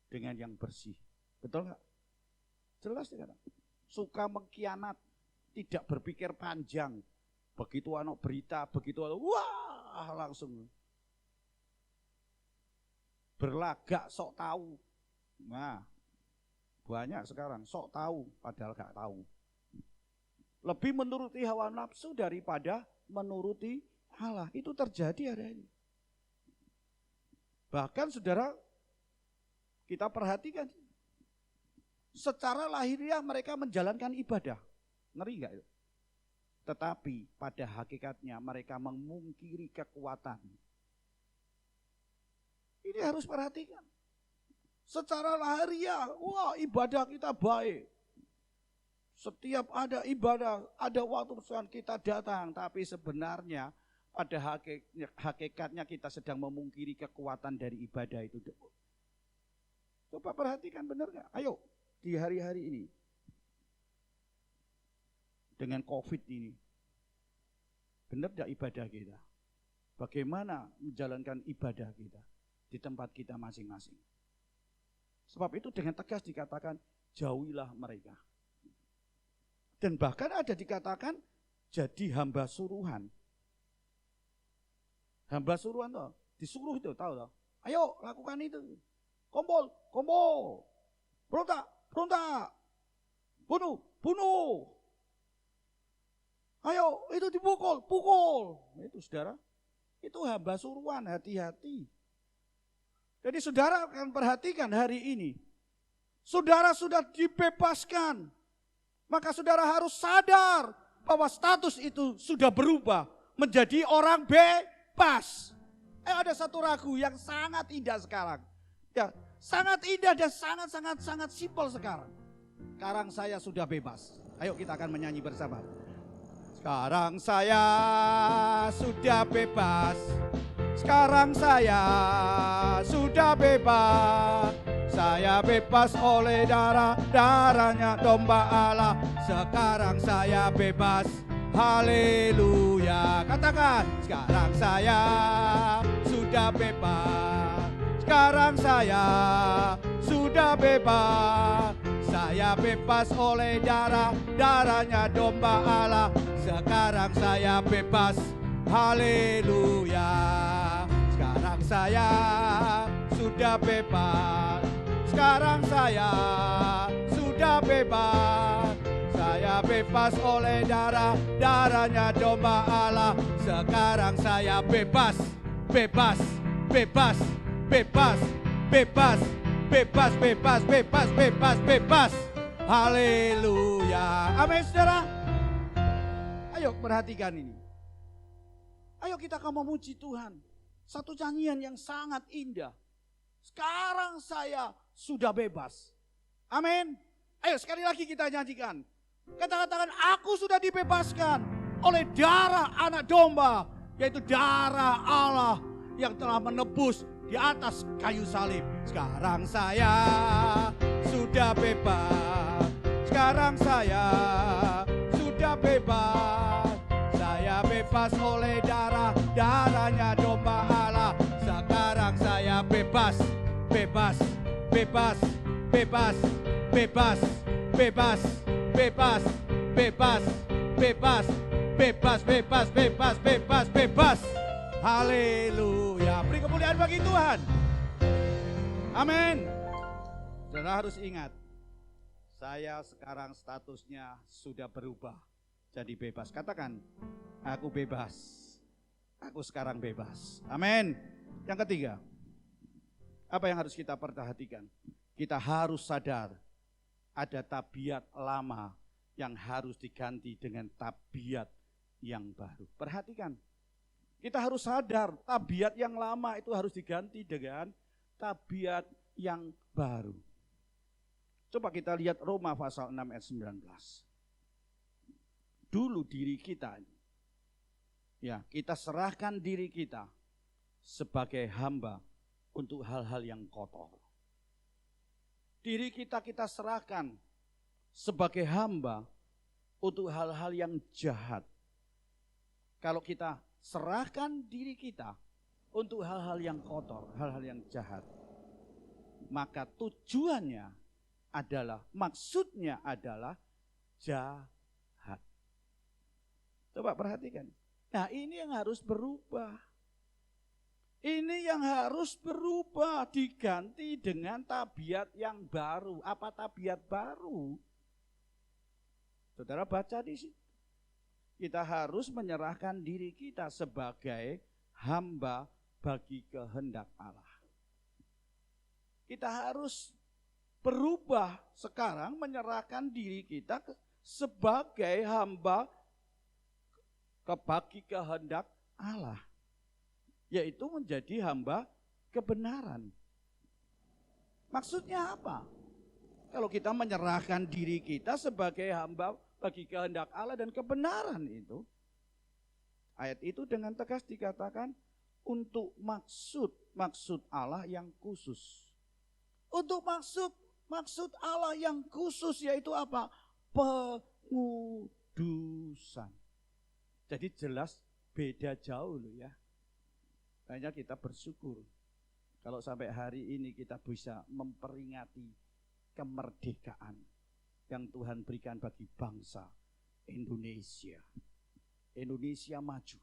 dengan yang bersih. Betul nggak? Jelas dikatakan. Suka mengkhianat, tidak berpikir panjang. Begitu anak berita, begitu wah langsung berlagak sok tahu. Nah, banyak sekarang sok tahu padahal nggak tahu. Lebih menuruti hawa nafsu daripada menuruti Allah. Itu terjadi hari ini. Bahkan saudara, kita perhatikan. Secara lahiriah mereka menjalankan ibadah. Ngeri enggak itu? Tetapi pada hakikatnya mereka memungkiri kekuatan. Ini harus perhatikan. Secara lahiriah, wah ibadah kita baik. Setiap ada ibadah, ada waktu persoalan kita datang. Tapi sebenarnya pada hakikatnya kita sedang memungkiri kekuatan dari ibadah itu. Coba perhatikan, benar gak? Ayo, di hari-hari ini. Dengan COVID ini. Benar gak ibadah kita? Bagaimana menjalankan ibadah kita di tempat kita masing-masing? Sebab itu dengan tegas dikatakan, jauhilah mereka. Dan bahkan ada dikatakan, jadi hamba suruhan. Hamba suruhan tuh, disuruh itu, tahu toh? Ayo lakukan itu. Kumpul, kumpul. Berontak, berontak. Bunuh, bunuh. Ayo, itu dipukul, pukul. Itu saudara, itu hamba suruhan, hati-hati. Jadi saudara akan perhatikan hari ini. Saudara sudah dibebaskan. Maka saudara harus sadar bahwa status itu sudah berubah menjadi orang bebas. Ada satu lagu yang sangat indah sekarang. Ya, sangat indah dan sangat simpel sekarang. Sekarang saya sudah bebas. Ayo kita akan menyanyi bersama. Sekarang saya sudah bebas. Sekarang saya sudah bebas. Saya bebas oleh darahnya domba Allah. Sekarang saya bebas. Haleluya. Katakan, sekarang saya sudah bebas. Sekarang saya sudah bebas. Saya bebas oleh darahnya domba Allah. Sekarang saya bebas. Haleluya. Sekarang saya sudah bebas. Sekarang saya sudah bebas. Saya bebas oleh darahnya domba Allah. Sekarang saya bebas. Bebas, bebas, bebas, bebas, bebas, bebas, bebas, bebas, bebas. Haleluya. Amin saudara. Ayo perhatikan ini. Ayo kita akan memuji Tuhan. Satu nyanyian yang sangat indah. Sekarang saya sudah bebas. Amin. Ayo sekali lagi kita nyanyikan. Katakan, aku sudah dibebaskan oleh darah anak domba. Yaitu darah Allah yang telah menebus di atas kayu salib. Sekarang saya sudah bebas. Sekarang saya sudah bebas. Saya bebas oleh darahnya domba Allah. Sekarang saya bebas, bebas, bebas, bebas, bebas, bebas, bebas, bebas, bebas, bebas, bebas, bebas, bebas, bebas. Haleluya. Beri kemuliaan bagi Tuhan. Amin. Saudara harus ingat, saya sekarang statusnya sudah berubah jadi bebas. Katakan, aku bebas. Aku sekarang bebas. Amin. Yang ketiga, apa yang harus kita perhatikan? Kita harus sadar ada tabiat lama yang harus diganti dengan tabiat yang baru. Perhatikan, kita harus sadar tabiat yang lama itu harus diganti dengan tabiat yang baru. Coba kita lihat Roma pasal 6 ayat 19. Dulu diri kita, ya, kita serahkan diri kita sebagai hamba untuk hal-hal yang kotor. Diri kita serahkan sebagai hamba untuk hal-hal yang jahat. Kalau kita serahkan diri kita untuk hal-hal yang kotor, hal-hal yang jahat, maka tujuannya adalah, maksudnya adalah jahat. Coba perhatikan. Nah, ini yang harus berubah. Ini yang harus berubah, diganti dengan tabiat yang baru. Apa tabiat baru? Saudara baca di situ. Kita harus menyerahkan diri kita sebagai hamba bagi kehendak Allah. Kita harus berubah sekarang, menyerahkan diri kita sebagai hamba bagi kehendak Allah, yaitu menjadi hamba kebenaran. Maksudnya apa? Kalau kita menyerahkan diri kita sebagai hamba bagi kehendak Allah dan kebenaran itu, ayat itu dengan tegas dikatakan untuk maksud Allah yang khusus. Untuk maksud Allah yang khusus, yaitu apa? Pengudusan. Jadi jelas beda jauh loh ya. Makanya kita bersyukur kalau sampai hari ini kita bisa memperingati kemerdekaan yang Tuhan berikan bagi bangsa Indonesia. Indonesia maju.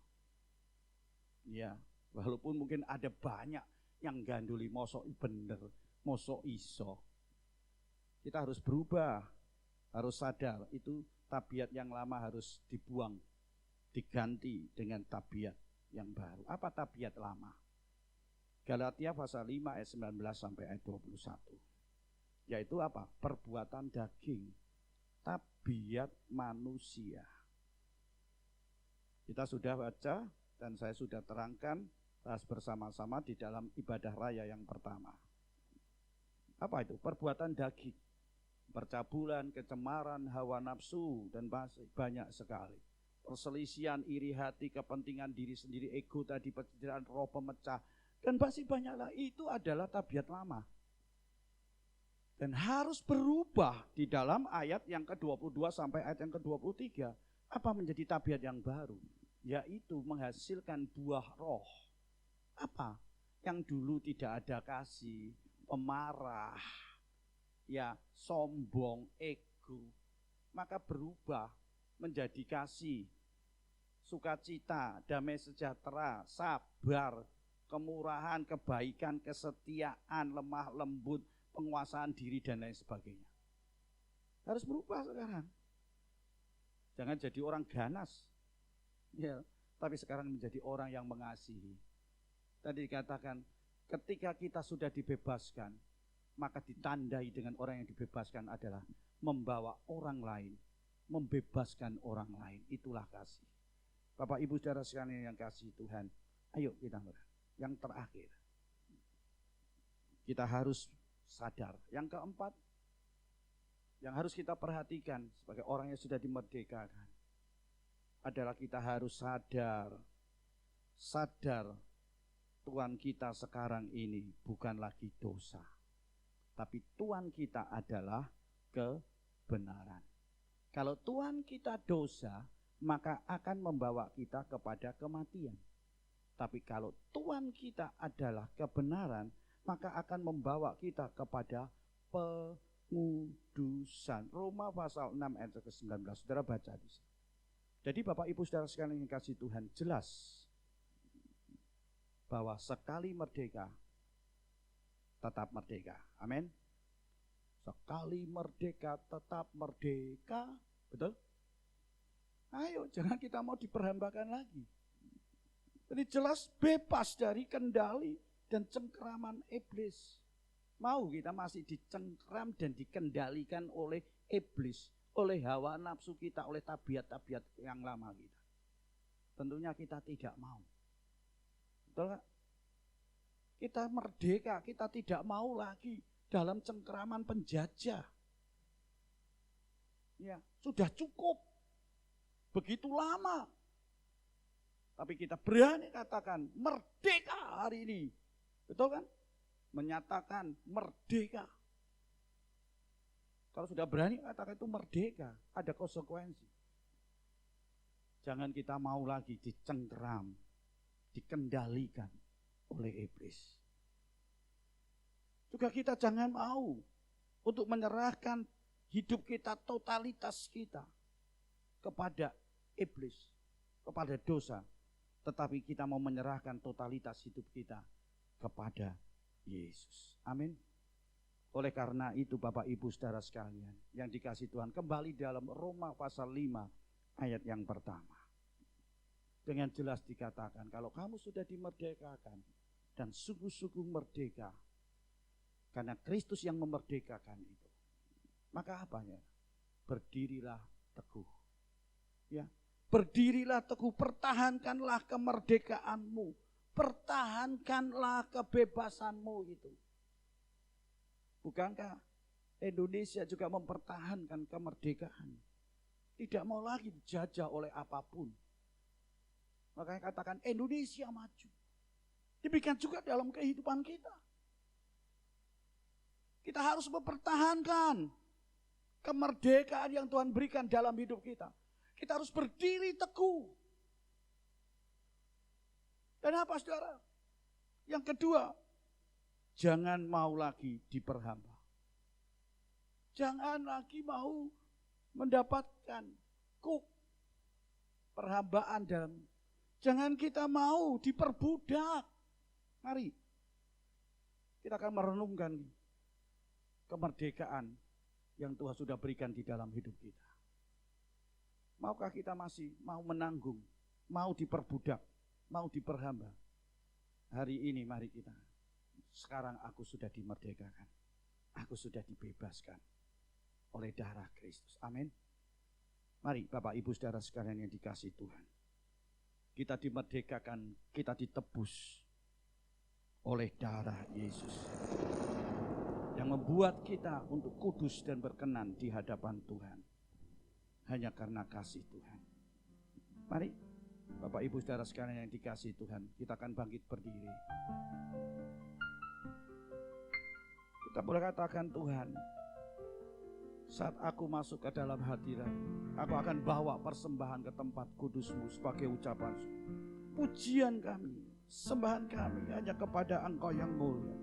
Ya, walaupun mungkin ada banyak yang ganduli, mosok bener, mosok iso. Kita harus berubah, harus sadar itu tabiat yang lama harus dibuang, diganti dengan tabiat yang baru. Apa tabiat lama? Galatia pasal 5 ayat 19 sampai ayat 21. Yaitu apa? Perbuatan daging, tabiat manusia. Kita sudah baca dan saya sudah terangkan, bahas bersama-sama di dalam ibadah raya yang pertama. Apa itu? Perbuatan daging, percabulan, kecemaran, hawa nafsu, dan banyak sekali. Perselisihan, iri hati, kepentingan diri sendiri, ego tadi, pencitraan, roh pemecah, dan masih banyaklah. Itu adalah tabiat lama. Dan harus berubah di dalam ayat yang ke-22 sampai ayat yang ke-23. Apa menjadi tabiat yang baru? Yaitu menghasilkan buah roh. Apa? Yang dulu tidak ada kasih, pemarah, ya, sombong, ego. Maka berubah menjadi kasih, sukacita, damai sejahtera, sabar, kemurahan, kebaikan, kesetiaan, lemah lembut, penguasaan diri dan lain sebagainya. Harus berubah sekarang. Jangan jadi orang ganas, ya, tapi sekarang menjadi orang yang mengasihi. Tadi dikatakan ketika kita sudah dibebaskan, maka ditandai dengan orang yang dibebaskan adalah membawa orang lain, membebaskan orang lain. Itulah kasih. Bapak Ibu saudara sekalian yang kasih Tuhan, ayo kita yang terakhir. Kita harus sadar. Yang keempat, yang harus kita perhatikan sebagai orang yang sudah dimerdekakan adalah kita harus sadar Tuhan kita sekarang ini bukan lagi dosa, tapi Tuhan kita adalah kebenaran. Kalau Tuhan kita dosa, maka akan membawa kita kepada kematian. Tapi kalau Tuhan kita adalah kebenaran, maka akan membawa kita kepada pengudusan. Roma pasal 6 ayat ke-19. Saudara baca di sini. Jadi Bapak Ibu Saudara sekalian yang kasih Tuhan, jelas bahwa sekali merdeka tetap merdeka. Amin. Sekali merdeka tetap merdeka. Betul? Ayo, jangan kita mau diperhambakan lagi. Jadi jelas bebas dari kendali dan cengkeraman iblis. Mau kita masih dicengkeram dan dikendalikan oleh iblis, oleh hawa nafsu kita, oleh tabiat-tabiat yang lama kita. Tentunya kita tidak mau. Betul gak? Kita merdeka, kita tidak mau lagi dalam cengkeraman penjajah. Ya, sudah cukup. Begitu lama. Tapi kita berani katakan merdeka hari ini. Betul kan? Menyatakan merdeka. Kalau sudah berani katakan itu merdeka, ada konsekuensi. Jangan kita mau lagi dicengkeram, dikendalikan oleh iblis. Juga kita jangan mau untuk menyerahkan hidup kita, totalitas kita kepada iblis, kepada dosa. Tetapi kita mau menyerahkan totalitas hidup kita kepada Yesus. Amin. Oleh karena itu Bapak Ibu Saudara sekalian yang dikasihi Tuhan, kembali dalam Roma pasal 5 ayat yang pertama. Dengan jelas dikatakan kalau kamu sudah dimerdekakan dan sungguh-sungguh merdeka karena Kristus yang memerdekakan itu. Maka apa ya? Berdirilah teguh. Ya, berdirilah teguh, pertahankanlah kemerdekaanmu, pertahankanlah kebebasanmu itu. Bukankah Indonesia juga mempertahankan kemerdekaan? Tidak mau lagi dijajah oleh apapun. Makanya katakan Indonesia maju. Demikian juga dalam kehidupan kita. Kita harus mempertahankan kemerdekaan yang Tuhan berikan dalam hidup kita. Kita harus berdiri teguh. Dan apa saudara? Yang kedua, jangan mau lagi diperhamba. Jangan lagi mau mendapatkan perhambaan dalam. Jangan kita mau diperbudak. Mari kita akan merenungkan kemerdekaan yang Tuhan sudah berikan di dalam hidup kita. Maukah kita masih mau menanggung, mau diperbudak, mau diperhamba? Hari ini mari kita. Sekarang aku sudah dimerdekakan. Aku sudah dibebaskan oleh darah Kristus. Amin. Mari Bapak Ibu Saudara sekalian yang dikasihi Tuhan. Kita dimerdekakan, kita ditebus oleh darah Yesus. Yang membuat kita untuk kudus dan berkenan di hadapan Tuhan. Hanya karena kasih Tuhan. Mari Bapak Ibu Saudara sekalian yang dikasihi Tuhan, kita akan bangkit berdiri. Kita boleh katakan, Tuhan, saat aku masuk ke dalam hadirat, aku akan bawa persembahan ke tempat kudus-Mu sebagai ucapan pujian kami, sembahan kami hanya kepada Engkau yang mulia.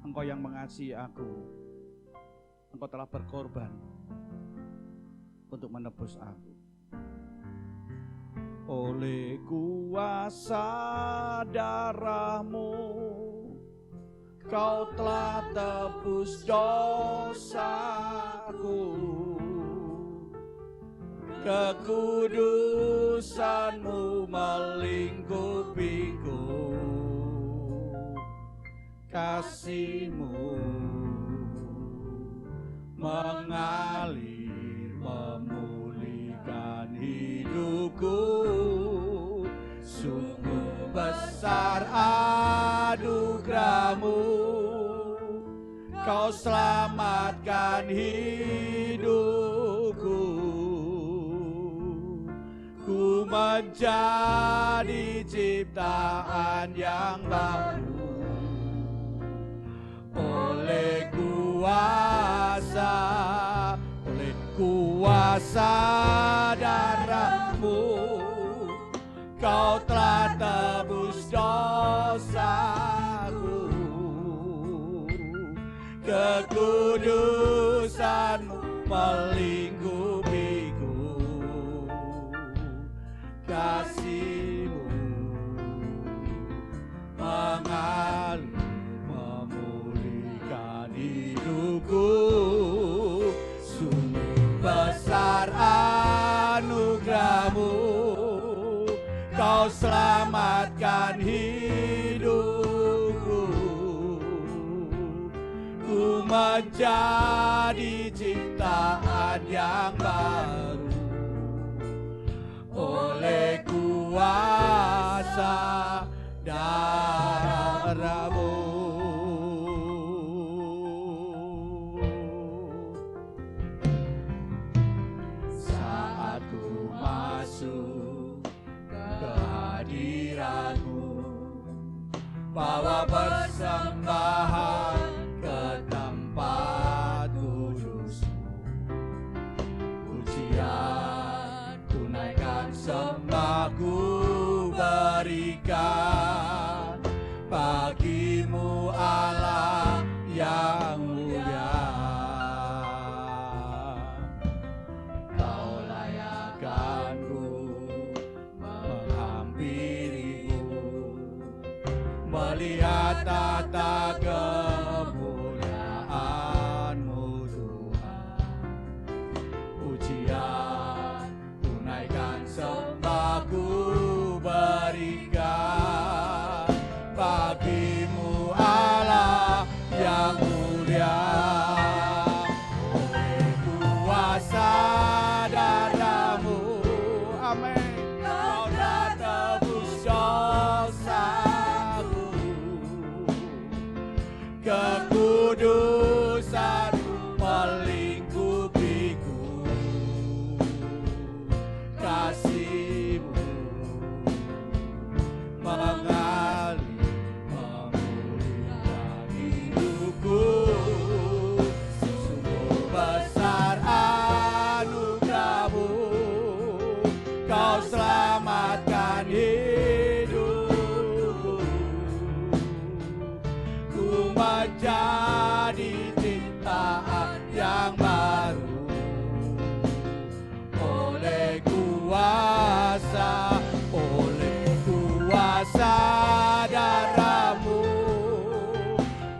Engkau yang mengasihi aku, Engkau telah berkorban untuk menebus aku. Oleh kuasa darah-Mu, Kau telah tebus dosaku. Kekudusan-Mu melingkupiku. Kasih-Mu mengalir memulihkan hidupku. Sungguh besar anugerah-Mu, Kau selamatkan hidupku. Ku menjadi ciptaan yang baru oleh kuasa darah-Mu. Kau telah tebus dosaku, kekudusan-Mu melingkupiku, kasih-Mu mengalir memulihkan hidupku. Sungguh besar anugerah-Mu, Kau selamatkan hidupku. Ku menjadi ciptaan yang baru oleh kuasa darah-Mu. Saat ku masuk ke hadirat-Mu, bawa persembahan ke tempat kudus-Mu. Pujian ku naikkan, sembahku berikan bagi-Mu Allah yang mulia. Kau layakkan-Ku menghampiri-Mu, melihat tata kemuliaan-Mu Tuhan. Pujian ku naikkan, sembahku berikan bagi-Mu Allah yang mulia. Oleh kuasa darah-Mu, amin, Kau telah tebus dosaku, kekudusan-Mu melingkupiku, kasih-Mu mengalir memulihkan hidupku. Sungguh besar anugerah-Mu, Kau selamatkan hidupku. Ku menjadi ciptaan yang baru oleh kuasa darah-Mu.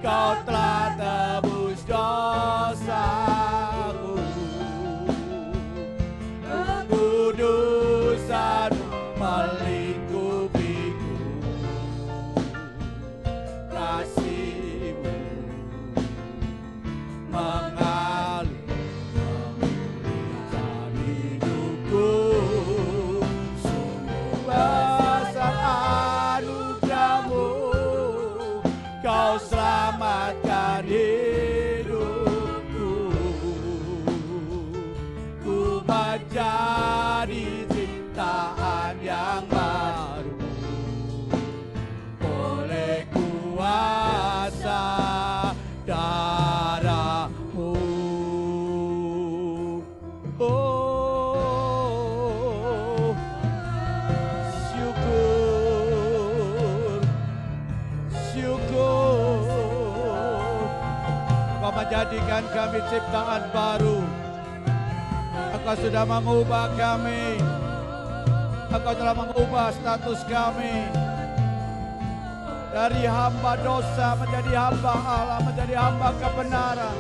Kau telah tebus dosaku, kekudusan-Mu melingkupiku, kasih-Mu mengalir memulihkan hidupku. Sungguh besar anugerah-Mu, Kau selamatkan hidupku. Ku menjadi ciptaan yang baru oleh kuasa darah-Mu. Oh, syukur, Kau menjadikan kami ciptaan baru. Engkau sudah mengubah kami, Engkau telah mengubah status kami dari hamba dosa menjadi hamba Allah, menjadi hamba kebenaran.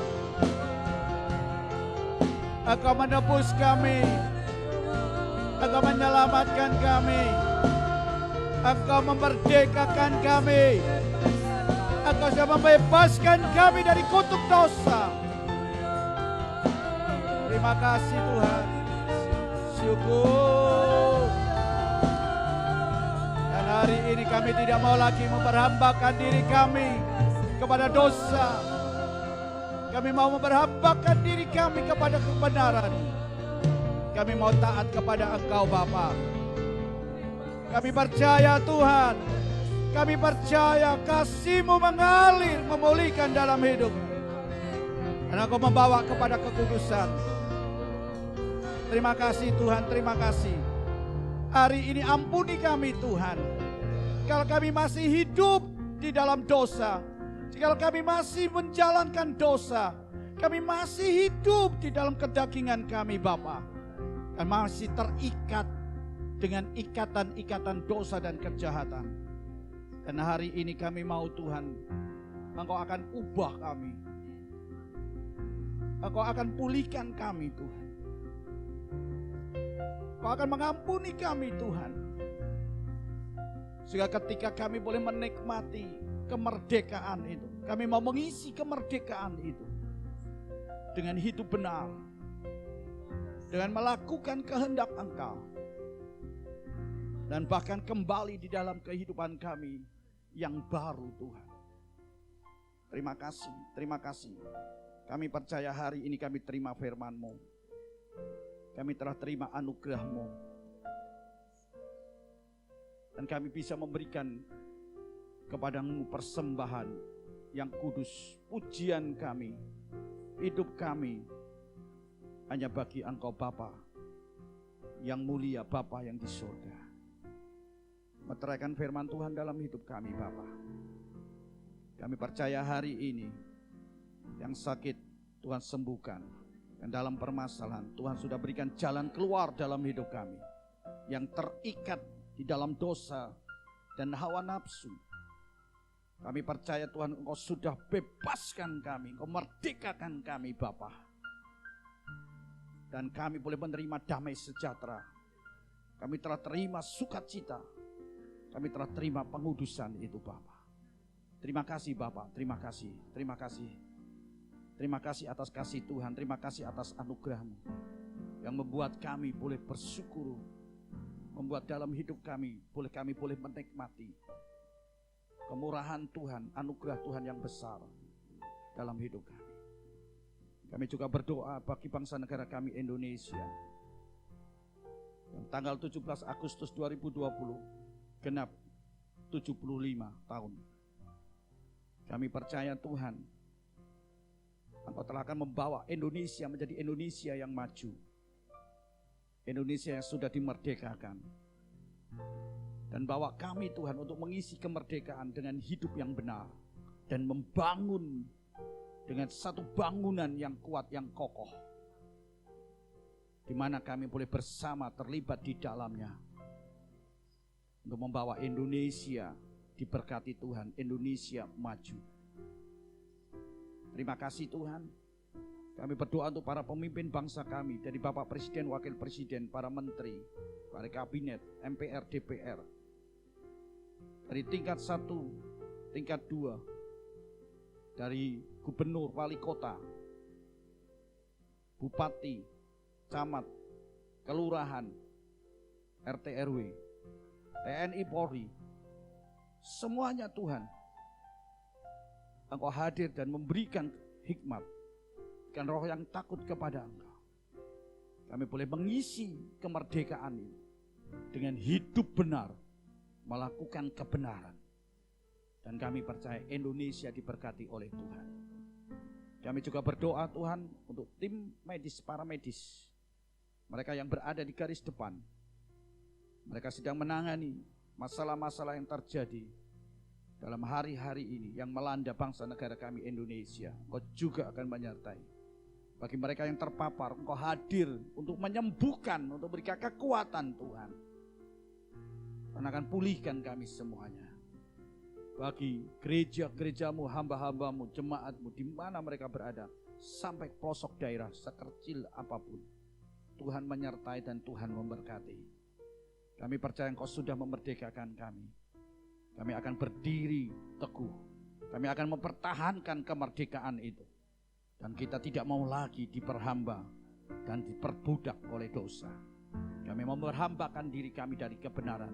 Engkau menebus kami, Engkau menyelamatkan kami, Engkau memerdekakan kami, Engkau sudah membebaskan kami dari kutuk dosa. Terima kasih Tuhan, syukur. Dan hari ini kami tidak mau lagi memperhambakan diri kami kepada dosa. Kami mau memperhambakan diri kami kepada kebenaran. Kami mau taat kepada Engkau Bapa. Kami percaya Tuhan, kami percaya kasih-Mu mengalir, memulihkan dalam hidup. Karena Kau membawa kepada kekudusan. Terima kasih Tuhan, terima kasih. Hari ini ampuni kami Tuhan. Kalau kami masih hidup di dalam dosa, kalau kami masih menjalankan dosa, kami masih hidup di dalam kedagingan kami Bapa, dan masih terikat dengan ikatan-ikatan dosa dan kejahatan. Dan hari ini kami mau Tuhan, Engkau akan ubah kami. Engkau akan pulihkan kami Tuhan. Engkau akan mengampuni kami Tuhan. Sehingga ketika kami boleh menikmati kemerdekaan itu, kami mau mengisi kemerdekaan itu dengan hidup benar, dengan melakukan kehendak Engkau, dan bahkan kembali di dalam kehidupan kami yang baru Tuhan. Terima kasih, terima kasih. Kami percaya hari ini kami terima firman-Mu. Kami telah terima anugerah-Mu. Dan kami bisa memberikan kepada-Mu persembahan yang kudus. Pujian kami, hidup kami hanya bagi Engkau Bapa yang mulia, Bapa yang di surga. Meteraikan firman Tuhan dalam hidup kami Bapa. Kami percaya hari ini yang sakit Tuhan sembuhkan, dan dalam permasalahan Tuhan sudah berikan jalan keluar dalam hidup kami. Yang terikat di dalam dosa dan hawa nafsu, kami percaya Tuhan Engkau sudah bebaskan kami, Engkau merdekakan kami Bapa. Dan kami boleh menerima damai sejahtera. Kami telah terima sukacita. Kami telah terima pengudusan itu Bapa. Terima kasih Bapa, terima kasih, terima kasih. Terima kasih atas kasih Tuhan, terima kasih atas anugerah-Mu yang membuat kami boleh bersyukur, membuat dalam hidup kami boleh menikmati kemurahan Tuhan, anugerah Tuhan yang besar dalam hidup kami. Kami juga berdoa bagi bangsa negara kami Indonesia. Yang tanggal 17 Agustus 2020 genap 75 tahun. Kami percaya Tuhan, Engkau telah akan membawa Indonesia menjadi Indonesia yang maju. Indonesia yang sudah dimerdekakan. Dan bawa kami Tuhan untuk mengisi kemerdekaan dengan hidup yang benar. Dan membangun dengan satu bangunan yang kuat, yang kokoh. Di mana kami boleh bersama terlibat di dalamnya. Untuk membawa Indonesia diberkati Tuhan, Indonesia maju. Terima kasih Tuhan. Kami berdoa untuk para pemimpin bangsa kami, dari Bapak Presiden, Wakil Presiden, para menteri, para kabinet, MPR, DPR. Dari tingkat 1, tingkat 2, dari gubernur, wali kota, bupati, camat, kelurahan, RT RW, TNI Polri, semuanya Tuhan, Engkau hadir dan memberikan hikmat dan roh yang takut kepada Engkau. Kami boleh mengisi kemerdekaan ini dengan hidup benar, melakukan kebenaran. Dan kami percaya Indonesia diberkati oleh Tuhan. Kami juga berdoa Tuhan untuk tim medis, para medis, mereka yang berada di garis depan. Mereka sedang menangani masalah-masalah yang terjadi dalam hari-hari ini yang melanda bangsa negara kami Indonesia. Engkau juga akan menyertai. Bagi mereka yang terpapar, Engkau hadir untuk menyembuhkan, untuk berikan kekuatan Tuhan. Dan akan pulihkan kami semuanya. Bagi gereja-gerejamu, hamba-hambamu, jemaatmu, di mana mereka berada, sampai pelosok daerah, sekecil apapun, Tuhan menyertai dan Tuhan memberkati. Kami percaya Engkau sudah memerdekakan kami. Kami akan berdiri teguh. Kami akan mempertahankan kemerdekaan itu. Dan kita tidak mau lagi diperhamba dan diperbudak oleh dosa. Kami mau memperhambakan diri kami dari kebenaran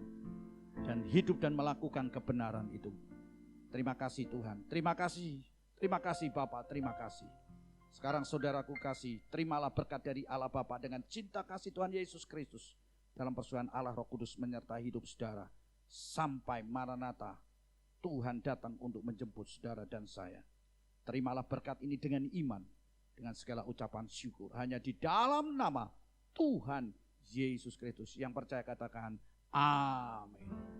dan hidup dan melakukan kebenaran itu. Terima kasih Tuhan. Terima kasih Bapa, terima kasih. Sekarang saudaraku kasih, terimalah berkat dari Allah Bapa dengan cinta kasih Tuhan Yesus Kristus, dalam persekutuan Allah Roh Kudus menyertai hidup saudara sampai Maranatha, Tuhan datang untuk menjemput saudara dan saya. Terimalah berkat ini dengan iman, dengan segala ucapan syukur, hanya di dalam nama Tuhan Yesus Kristus. Yang percaya katakan amin.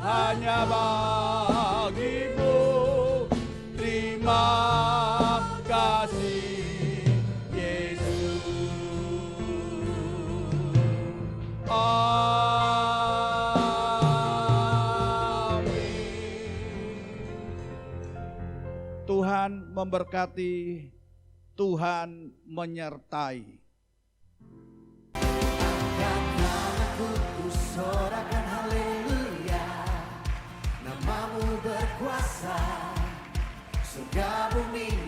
Hanya bagimu, terima kasih Yesus. Amin. Tuhan memberkati, Tuhan menyertai. Aku sorakan haleluya, namamu berkuasa, surga bumi